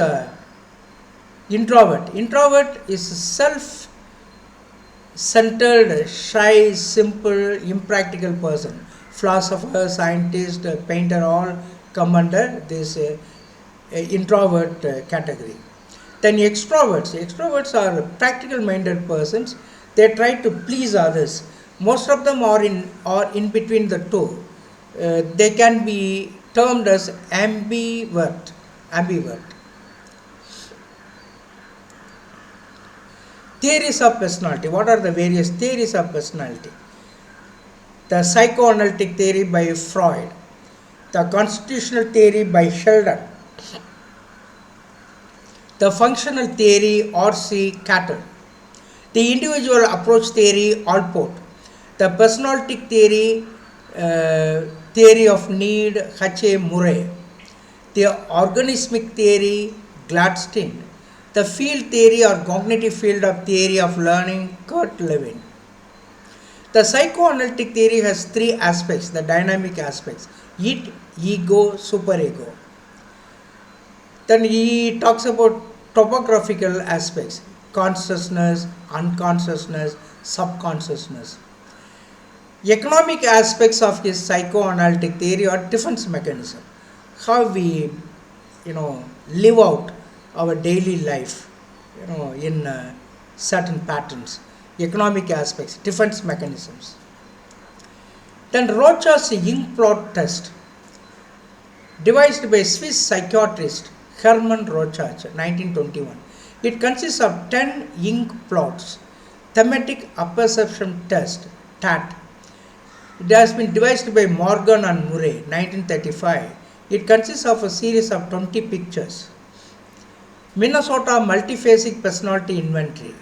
introvert? Introvert is self-centered, shy, simple, impractical person. Philosopher, scientist, painter, all come under this introvert category. Then extroverts are practical minded persons. They try to please others. Most of them are in between the two. They can be termed as ambivert. Theories of personality. What are the various theories of personality? The psychoanalytic theory by Freud, the constitutional theory by Sheldon, the functional theory R.C. Cattell, the individual approach theory Allport, the personality theory of need H.A. Murray, the organismic theory Gladstein, the field theory or cognitive field of theory of learning Kurt Lewin. The psychoanalytic theory has three aspects, the dynamic aspects: id, ego, superego. Then he talks about topographical aspects: consciousness, unconsciousness, subconsciousness. Economic aspects of his psychoanalytic theory are defense mechanism, how we live out our daily life in certain patterns. Economic aspects, defense mechanisms. Then Rocha's ink plot test, devised by Swiss psychiatrist Hermann Rochach, 1921. It consists of 10 ink plots. Thematic apperception test, TET. It has been devised by Morgan and Murray, 1935. It consists of a series of 20 pictures. Minnesota Multiphasic Personality Inventory,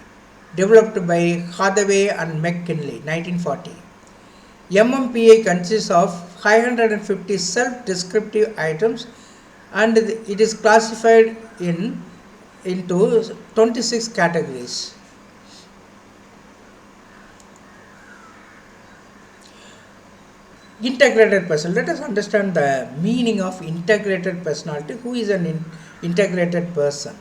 developed by Hathaway and McKinley, 1940. MMPI consists of 550 self-descriptive items, and it is classified into 26 categories. Integrated person. Let us understand the meaning of integrated personality. Who is an integrated person?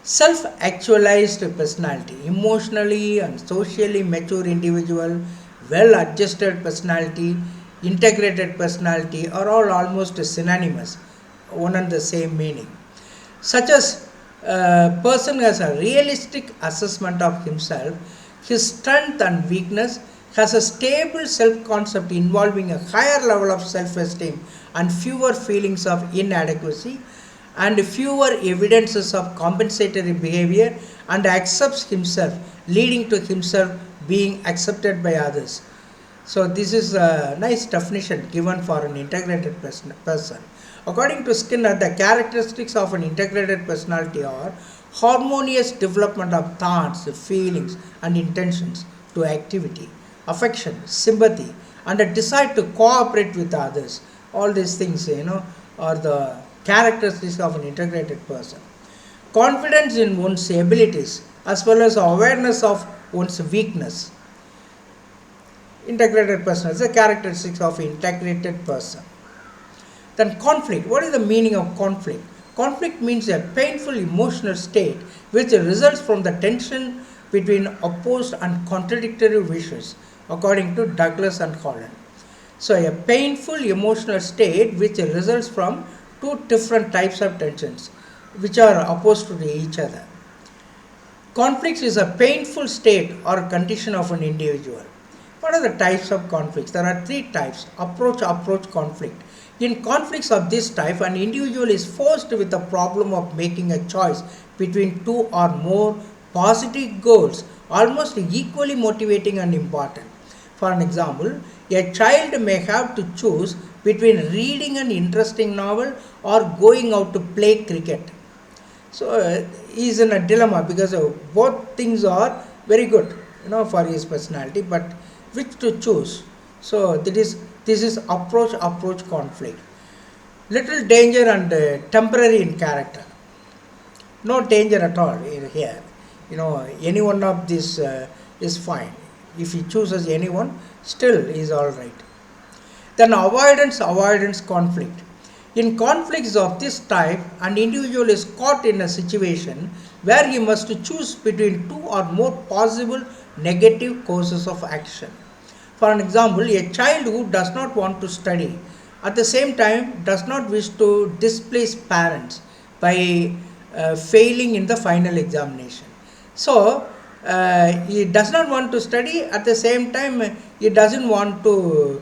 Self-actualized personality, emotionally and socially mature individual, well-adjusted personality, integrated personality are all almost synonymous, one and the same meaning. Such as a person has a realistic assessment of himself, his strength and weakness, has a stable self-concept involving a higher level of self-esteem and fewer feelings of inadequacy and fewer evidences of compensatory behavior, and accepts himself, leading to himself being accepted by others. So this is a nice definition given for an integrated person. According to Skinner, the characteristics of an integrated personality are harmonious development of thoughts, feelings and intentions to activity, affection, sympathy and a desire to cooperate with others. All these things, are the characteristics of an integrated person. Confidence in one's abilities as well as awareness of one's weakness. Integrated person is the characteristics of integrated person. Then conflict. What is the meaning of conflict? Conflict means a painful emotional state which results from the tension between opposed and contradictory wishes, according to Douglas and Holland. So a painful emotional state which results from two different types of tensions which are opposed to each other. Conflict is a painful state or condition of an individual. What are the types of conflicts? There are three types. Approach conflict. In conflicts of this type, an individual is forced with the problem of making a choice between two or more positive goals, almost equally motivating and important. For an example, a child may have to choose between reading an interesting novel or going out to play cricket. So he is in a dilemma because both things are very good, for his personality, but which to choose? So this is approach conflict. Little danger and temporary in character. No danger at all here. Any one of this is fine. If he chooses anyone, still is all right. Then avoidance conflict. In conflicts of this type, an individual is caught in a situation where he must choose between two or more possible negative courses of action. For an example, a child who does not want to study at the same time does not wish to displease parents by failing in the final examination. So he does not want to study, at the same time he doesn't want to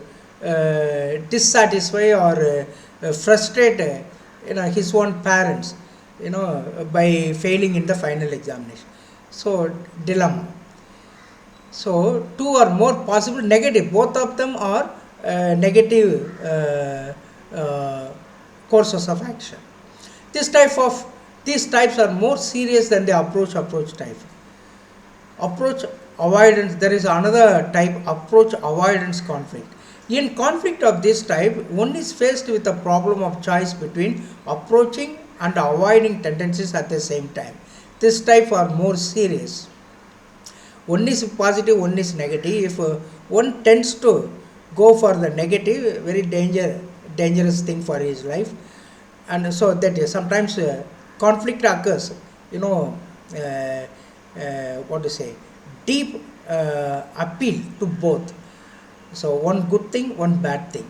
dissatisfy or frustrate his own parents by failing in the final examination. So dilemma. So two or more possible negative, both of them are negative courses of action. These types are more serious than the approach type. Approach avoidance, there is another type, approach avoidance conflict. In conflict of this type, one is faced with the problem of choice between approaching and avoiding tendencies at the same time. This type are more serious. One is positive, one is negative. If one tends to go for the negative, very dangerous thing for his life, and so that sometimes conflict occurs. Deep appeal to both. So one good thing, one bad thing.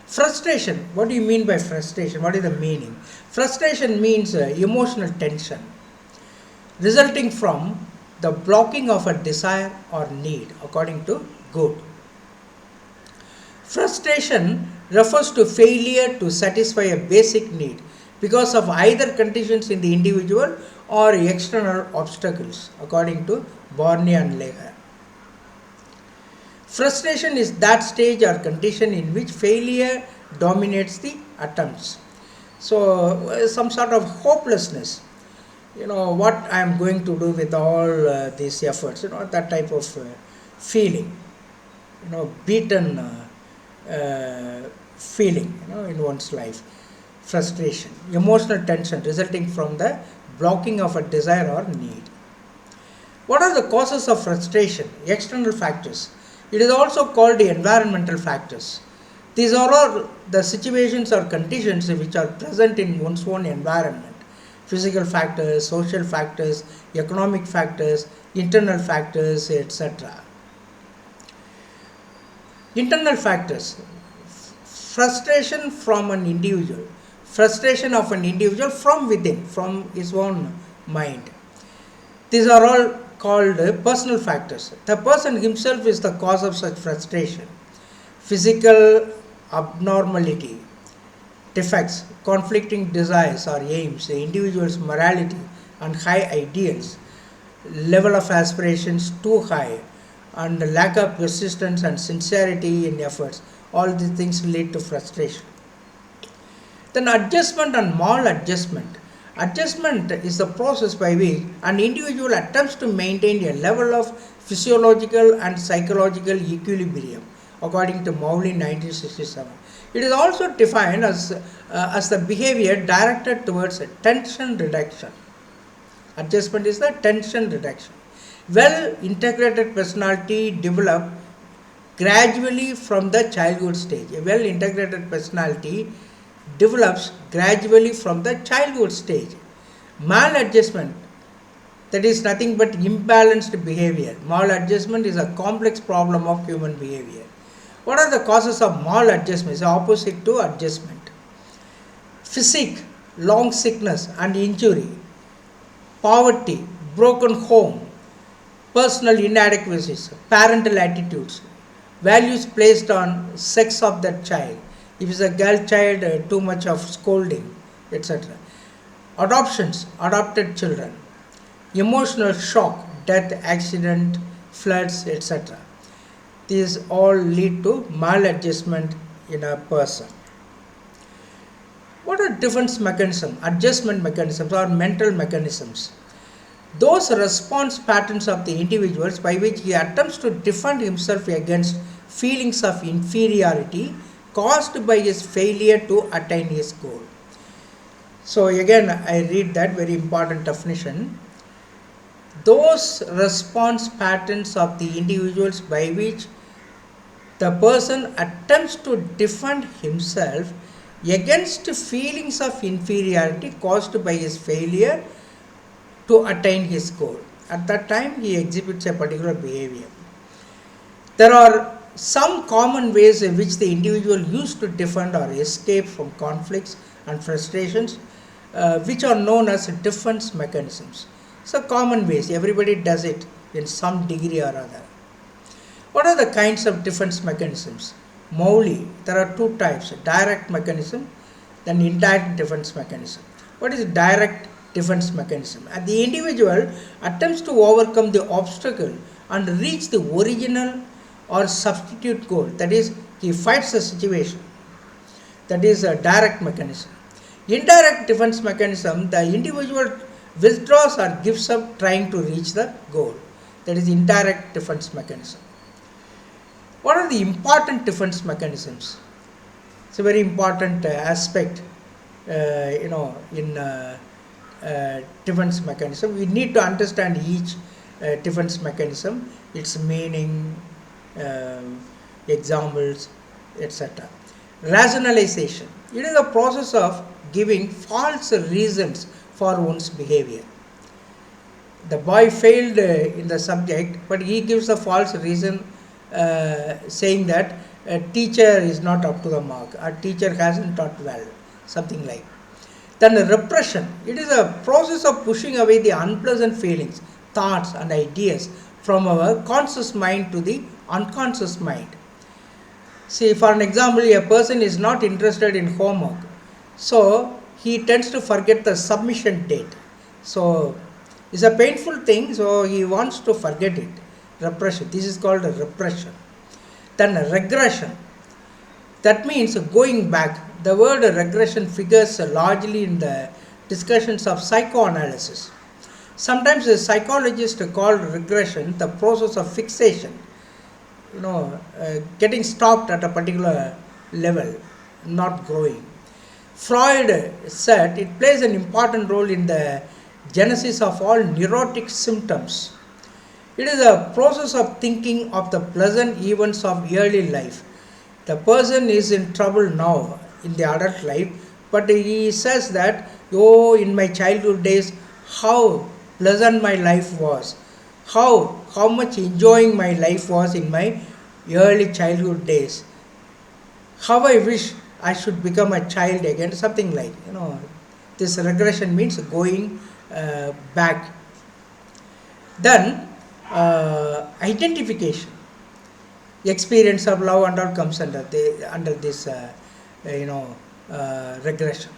Frustration. What do you mean by frustration? What is the meaning? Frustration means emotional tension resulting from the blocking of a desire or need, according to Good. Frustration refers to failure to satisfy a basic need because of either conditions in the individual or external obstacles, according to Borney and Leher. Frustration is that stage or condition in which failure dominates the attempts. So some sort of hopelessness. What I am going to do with all these efforts, that type of feeling, beaten feeling, in one's life. Frustration, emotional tension resulting from the blocking of a desire or need. What are the causes of frustration? External factors. It is also called the environmental factors. These are all the situations or conditions which are present in one's own environment. Physical factors, social factors, economic factors, internal factors, etc. Internal factors. Frustration from an individual. Frustration of an individual from within, from his own mind. These are all called personal factors. The person himself is the cause of such frustration. Physical abnormality, defects, conflicting desires or aims, the individual's morality and high ideals, level of aspirations too high, and lack of persistence and sincerity in efforts. All these things lead to frustration. Then adjustment and maladjustment. Adjustment is the process by which an individual attempts to maintain a level of physiological and psychological equilibrium, according to Mowley 1967. It is also defined as the behavior directed towards tension reduction. Adjustment is the tension reduction. Well integrated personality develop gradually from the childhood stage. A well integrated personality develops gradually from the childhood stage. Maladjustment, that is nothing but imbalanced behavior. Maladjustment is a complex problem of human behavior. What are the causes of maladjustment? It's opposite to adjustment. Physique, long sickness and injury, poverty, broken home, personal inadequacies, parental attitudes, values placed on sex of that child. If it's a girl child, too much of scolding, etc. Adoptions, adopted children, emotional shock, death, accident, floods, etc. These all lead to maladjustment in a person. What are defense mechanisms, adjustment mechanisms or mental mechanisms? Those response patterns of the individuals by which he attempts to defend himself against feelings of inferiority caused by his failure to attain his goal. So again, I read that very important definition. Those response patterns of the individuals by which the person attempts to defend himself against feelings of inferiority caused by his failure to attain his goal. At that time, he exhibits a particular behavior. There are some common ways in which the individual used to defend or escape from conflicts and frustrations, which are known as defense mechanisms. So common ways, everybody does it in some degree or other. What are the kinds of defense mechanisms? Mowley, there are two types, direct mechanism, then indirect defense mechanism. What is direct defense mechanism? And the individual attempts to overcome the obstacle and reach the original or substitute goal, that is, he fights the situation. That is a direct mechanism. Indirect defense mechanism, the individual withdraws or gives up trying to reach the goal. That is indirect defense mechanism. What are the important defense mechanisms? It's a very important aspect, in defense mechanism. We need to understand each defense mechanism, its meaning, examples, etc. Rationalization. It is a process of giving false reasons for one's behavior. The boy failed in the subject, but he gives a false reason, saying that a teacher is not up to the mark, a teacher hasn't taught well, something like. Then repression. It is a process of pushing away the unpleasant feelings, thoughts and ideas from our conscious mind to the unconscious mind. See, for an example, a person is not interested in homework, so he tends to forget the submission date. So it's a painful thing, so he wants to forget it. Repression. This is called a repression. Then regression. That means going back. The word regression figures largely in the discussions of psychoanalysis. Sometimes the psychologists call regression the process of fixation, getting stopped at a particular level, not growing. Freud said it plays an important role in the genesis of all neurotic symptoms. It is a process of thinking of the pleasant events of early life. The person is in trouble now in the adult life, but he says that, oh, in my childhood days, how pleasant my life was, how much enjoying my life was in my early childhood days. How I wish I should become a child again, something like, this regression means going back. Then identification, experience of love and all comes under this regression.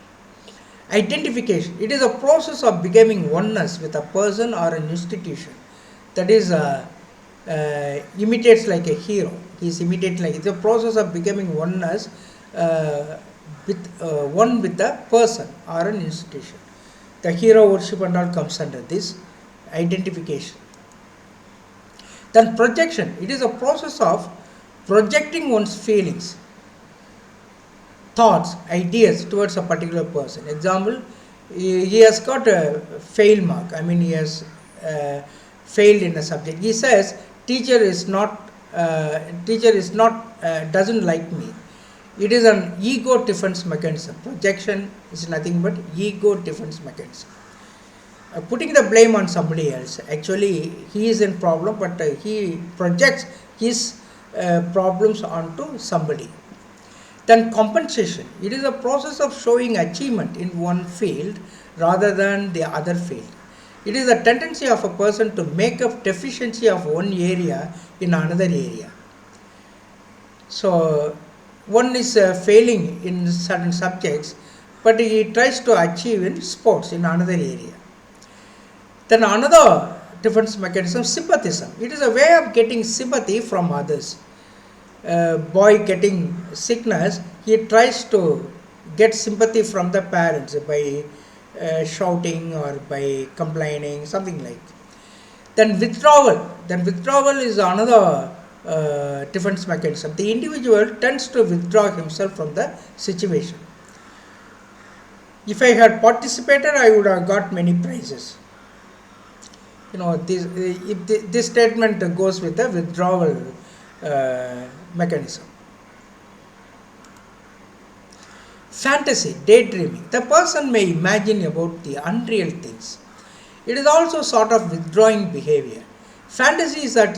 Identification, it is a process of becoming oneness with a person or an institution. That is imitates like a hero. He is imitating like it's a process of becoming oneness one with the person or an institution. The hero worship and all comes under this identification. Then projection, it is a process of projecting one's feelings, thoughts, ideas towards a particular person. Example, he has got a fail mark. I mean, he has failed in a subject. He says, teacher is not doesn't like me. It is an ego defense mechanism. Projection is nothing but ego defense mechanism. Putting the blame on somebody else. Actually, he is in problem, but he projects his problems onto somebody. Then compensation. It is a process of showing achievement in one field rather than the other field. It is a tendency of a person to make up deficiency of one area in another area. So, one is failing in certain subjects, but he tries to achieve in sports in another area. Then another defense mechanism, sympathism. It is a way of getting sympathy from others. Boy getting sickness, he tries to get sympathy from the parents by shouting or by complaining, something like. Then withdrawal. Then withdrawal is another defense mechanism. The individual tends to withdraw himself from the situation. If I had participated, I would have got many prizes. This statement goes with the withdrawal mechanism. Fantasy, daydreaming. The person may imagine about the unreal things. It is also sort of withdrawing behavior. Fantasy is at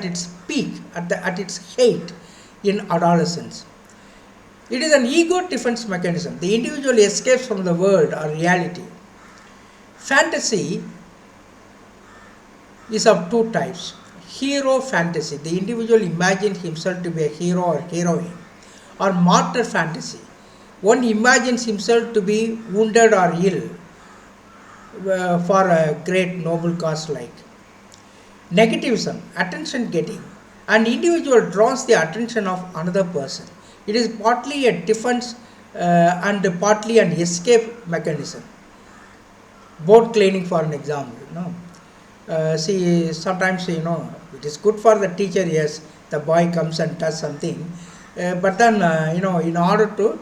its peak, at its height in adolescence. It is an ego defense mechanism. The individual escapes from the world or reality. Fantasy is of two types. Hero fantasy, the individual imagines himself to be a hero or heroine. Or martyr fantasy, one imagines himself to be wounded or ill for a great noble cause like. Negativism, attention getting. An individual draws the attention of another person. It is partly a defense and partly an escape mechanism. Boat cleaning, for an example. See, sometimes it is good for the teacher. Yes, the boy comes and does something, but then in order to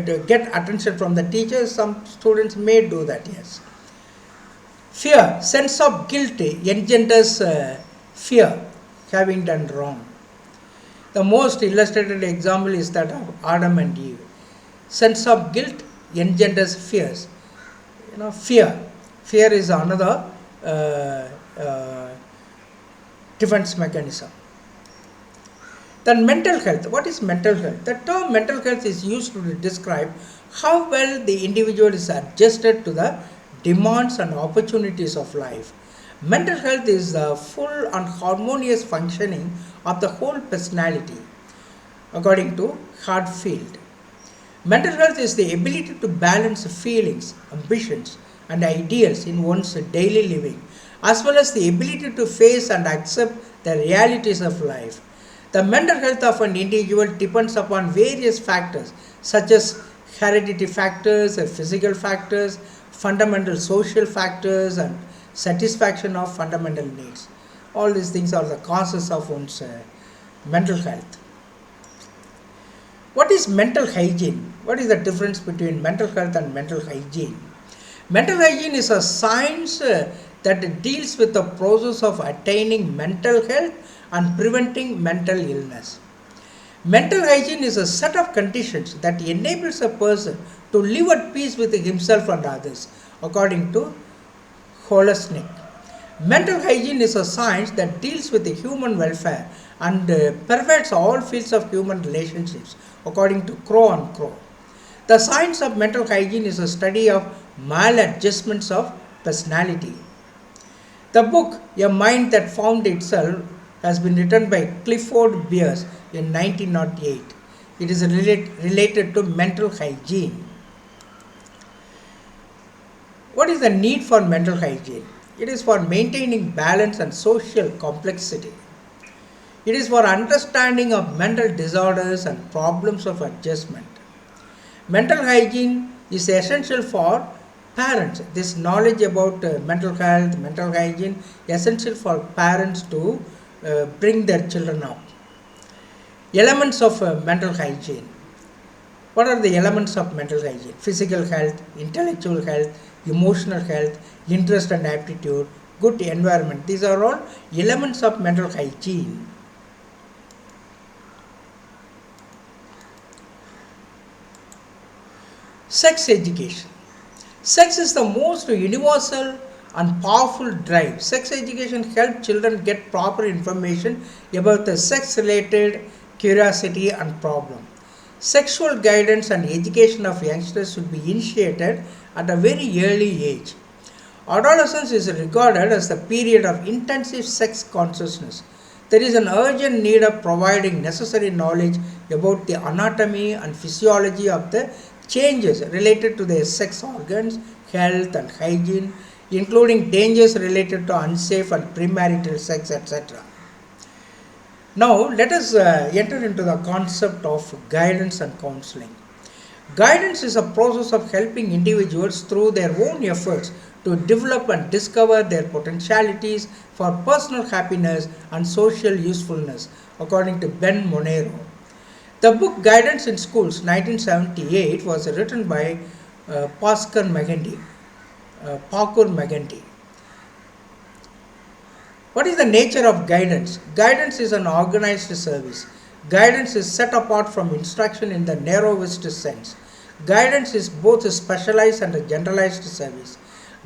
to get attention from the teacher, some students may do that. Yes. Fear, sense of guilt engenders fear, having done wrong. The most illustrated example is that of Adam and Eve. Sense of guilt engenders fears. Fear is another defense mechanism. Then mental health. What is mental health? The term mental health is used to describe how well the individual is adjusted to the demands and opportunities of life. Mental health is the full and harmonious functioning of the whole personality, according to Hartfield. Mental health is the ability to balance feelings, ambitions, and ideals in one's daily living, as well as the ability to face and accept the realities of life. The mental health of an individual depends upon various factors such as hereditary factors, physical factors, fundamental social factors, and satisfaction of fundamental needs. All these things are the causes of one's mental health. What is mental hygiene? What is the difference between mental health and mental hygiene? Mental hygiene is a science that deals with the process of attaining mental health and preventing mental illness. Mental hygiene is a set of conditions that enables a person to live at peace with himself and others, according to Holistic. Mental hygiene is a science that deals with the human welfare and pervades all fields of human relationships, according to Crow and Crow. The science of mental hygiene is a study of maladjustments of personality. The book, A Mind That Found Itself, has been written by Clifford Beers in 1908. It is related to mental hygiene. What is the need for mental hygiene? It is for maintaining balance and social complexity. It is for understanding of mental disorders and problems of adjustment. Mental hygiene is essential for parents. This knowledge about mental health, mental hygiene, essential for parents to bring their children up. Elements of mental hygiene. What are the elements of mental hygiene? Physical health, intellectual health, emotional health, interest and aptitude, good environment. These are all elements of mental hygiene. Sex education. Sex is the most universal and powerful drive. Sex education helps children get proper information about the sex-related curiosity and problem. Sexual guidance and education of youngsters should be initiated at a very early age. Adolescence is regarded as the period of intensive sex consciousness. There is an urgent need of providing necessary knowledge about the anatomy and physiology of the changes related to their sex organs, health and hygiene, including dangers related to unsafe and premarital sex, etc. Now, let us enter into the concept of guidance and counseling. Guidance is a process of helping individuals through their own efforts to develop and discover their potentialities for personal happiness and social usefulness, according to Ben Monero. The book Guidance in Schools, 1978, was written by Pakur Magandy. What is the nature of guidance? Guidance is an organized service. Guidance is set apart from instruction in the narrowest sense. Guidance is both a specialized and a generalized service.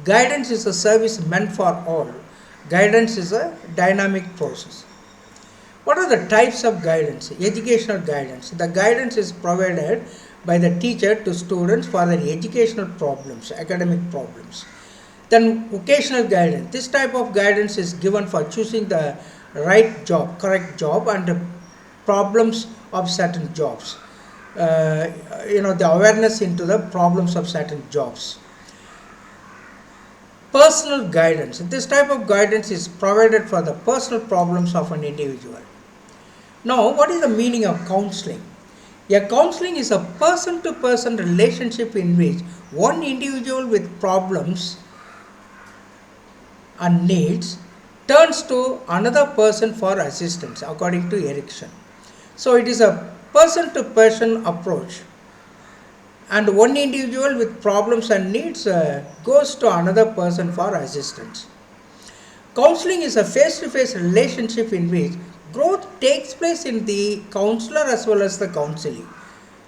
Guidance is a service meant for all. Guidance is a dynamic process. What are the types of guidance? Educational guidance. The guidance is provided by the teacher to students for their educational problems, academic problems. Then vocational guidance. This type of guidance is given for choosing the right job, correct job, and the problems of certain jobs. The awareness into the problems of certain jobs. Personal guidance. This type of guidance is provided for the personal problems of an individual. Now, what is the meaning of counseling? A counseling is a person-to-person relationship in which one individual with problems and needs turns to another person for assistance, according to Erickson. So, it is a person-to-person approach, and one individual with problems and needs goes to another person for assistance. Counseling is a face-to-face relationship in which growth takes place in the counselor as well as the counselee.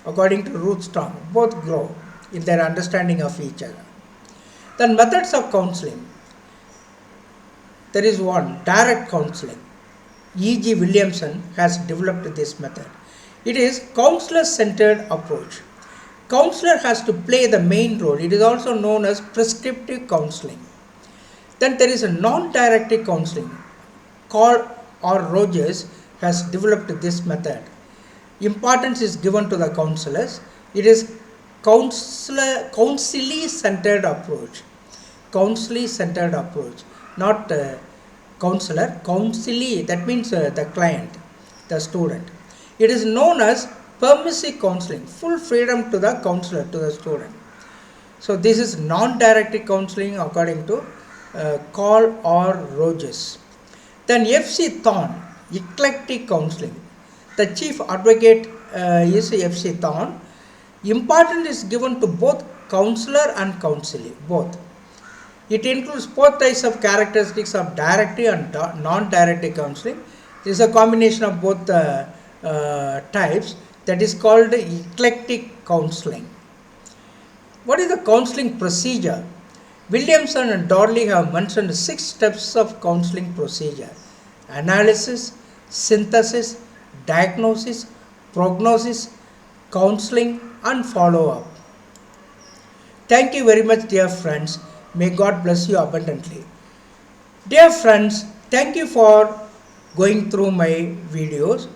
According to Ruth Strong, both grow in their understanding of each other. Then methods of counseling. There is one, direct counseling. E.G. Williamson has developed this method. It is counselor-centered approach. Counselor has to play the main role. It is also known as prescriptive counseling. Then there is a non-directive counseling. Carl or Rogers has developed this method. Importance is given to the counselors. It is counselee-centered approach. Counselee-centered approach, not counselor. Counselee, that means the client, the student. It is known as permissive counseling, full freedom to the counselor, to the student. So this is non-directive counseling according to Carl or Rogers. Then F.C. Thorne, eclectic counseling. The chief advocate is F.C. Thorne. Importance is given to both counselor and counselee, both. It includes both types of characteristics of directive and non-directive counseling. There is a combination of both the types that is called eclectic counseling. What is the counseling procedure? Williamson and Dodley have mentioned 6 steps of counseling procedure: analysis, synthesis, diagnosis, prognosis, counseling, and follow-up. Thank you very much, dear friends. May God bless you abundantly. Dear friends, thank you for going through my videos.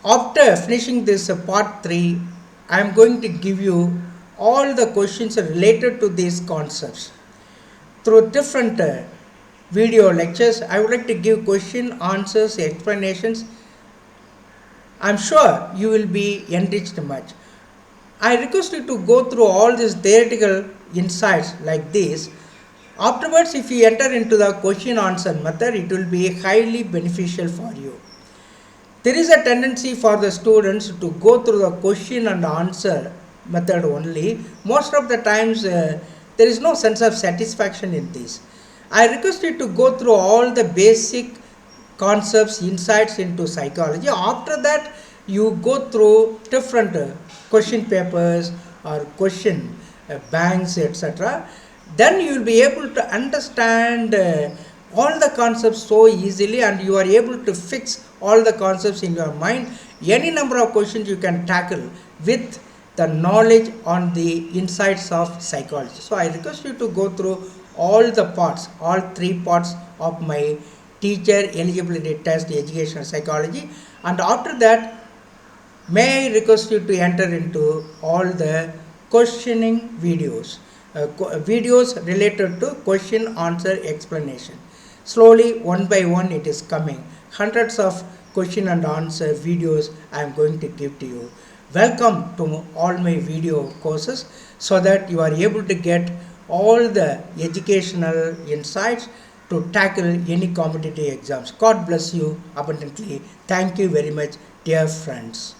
After finishing this part 3, I am going to give you all the questions related to these concepts. Through different video lectures, I would like to give question, answers, explanations. I am sure you will be enriched much. I request you to go through all these theoretical insights like this. Afterwards, if you enter into the question answer method, it will be highly beneficial for you. There is a tendency for the students to go through the question and answer method only. Most of the times there is no sense of satisfaction in this. I request you to go through all the basic concepts, insights into psychology. After that, you go through different question papers or question banks, etc. Then you will be able to understand all the concepts so easily, and you are able to fix all the concepts in your mind. Any number of questions you can tackle with the knowledge on the insights of psychology. So I request you to go through all the parts, all 3 parts of my teacher eligibility test, educational psychology, and after that, may I request you to enter into all the questioning videos, videos related to question answer explanation. Slowly, one by one, it is coming. Hundreds of question and answer videos I am going to give to you. Welcome to all my video courses so that you are able to get all the educational insights to tackle any competitive exams. God bless you abundantly. Thank you very much, dear friends.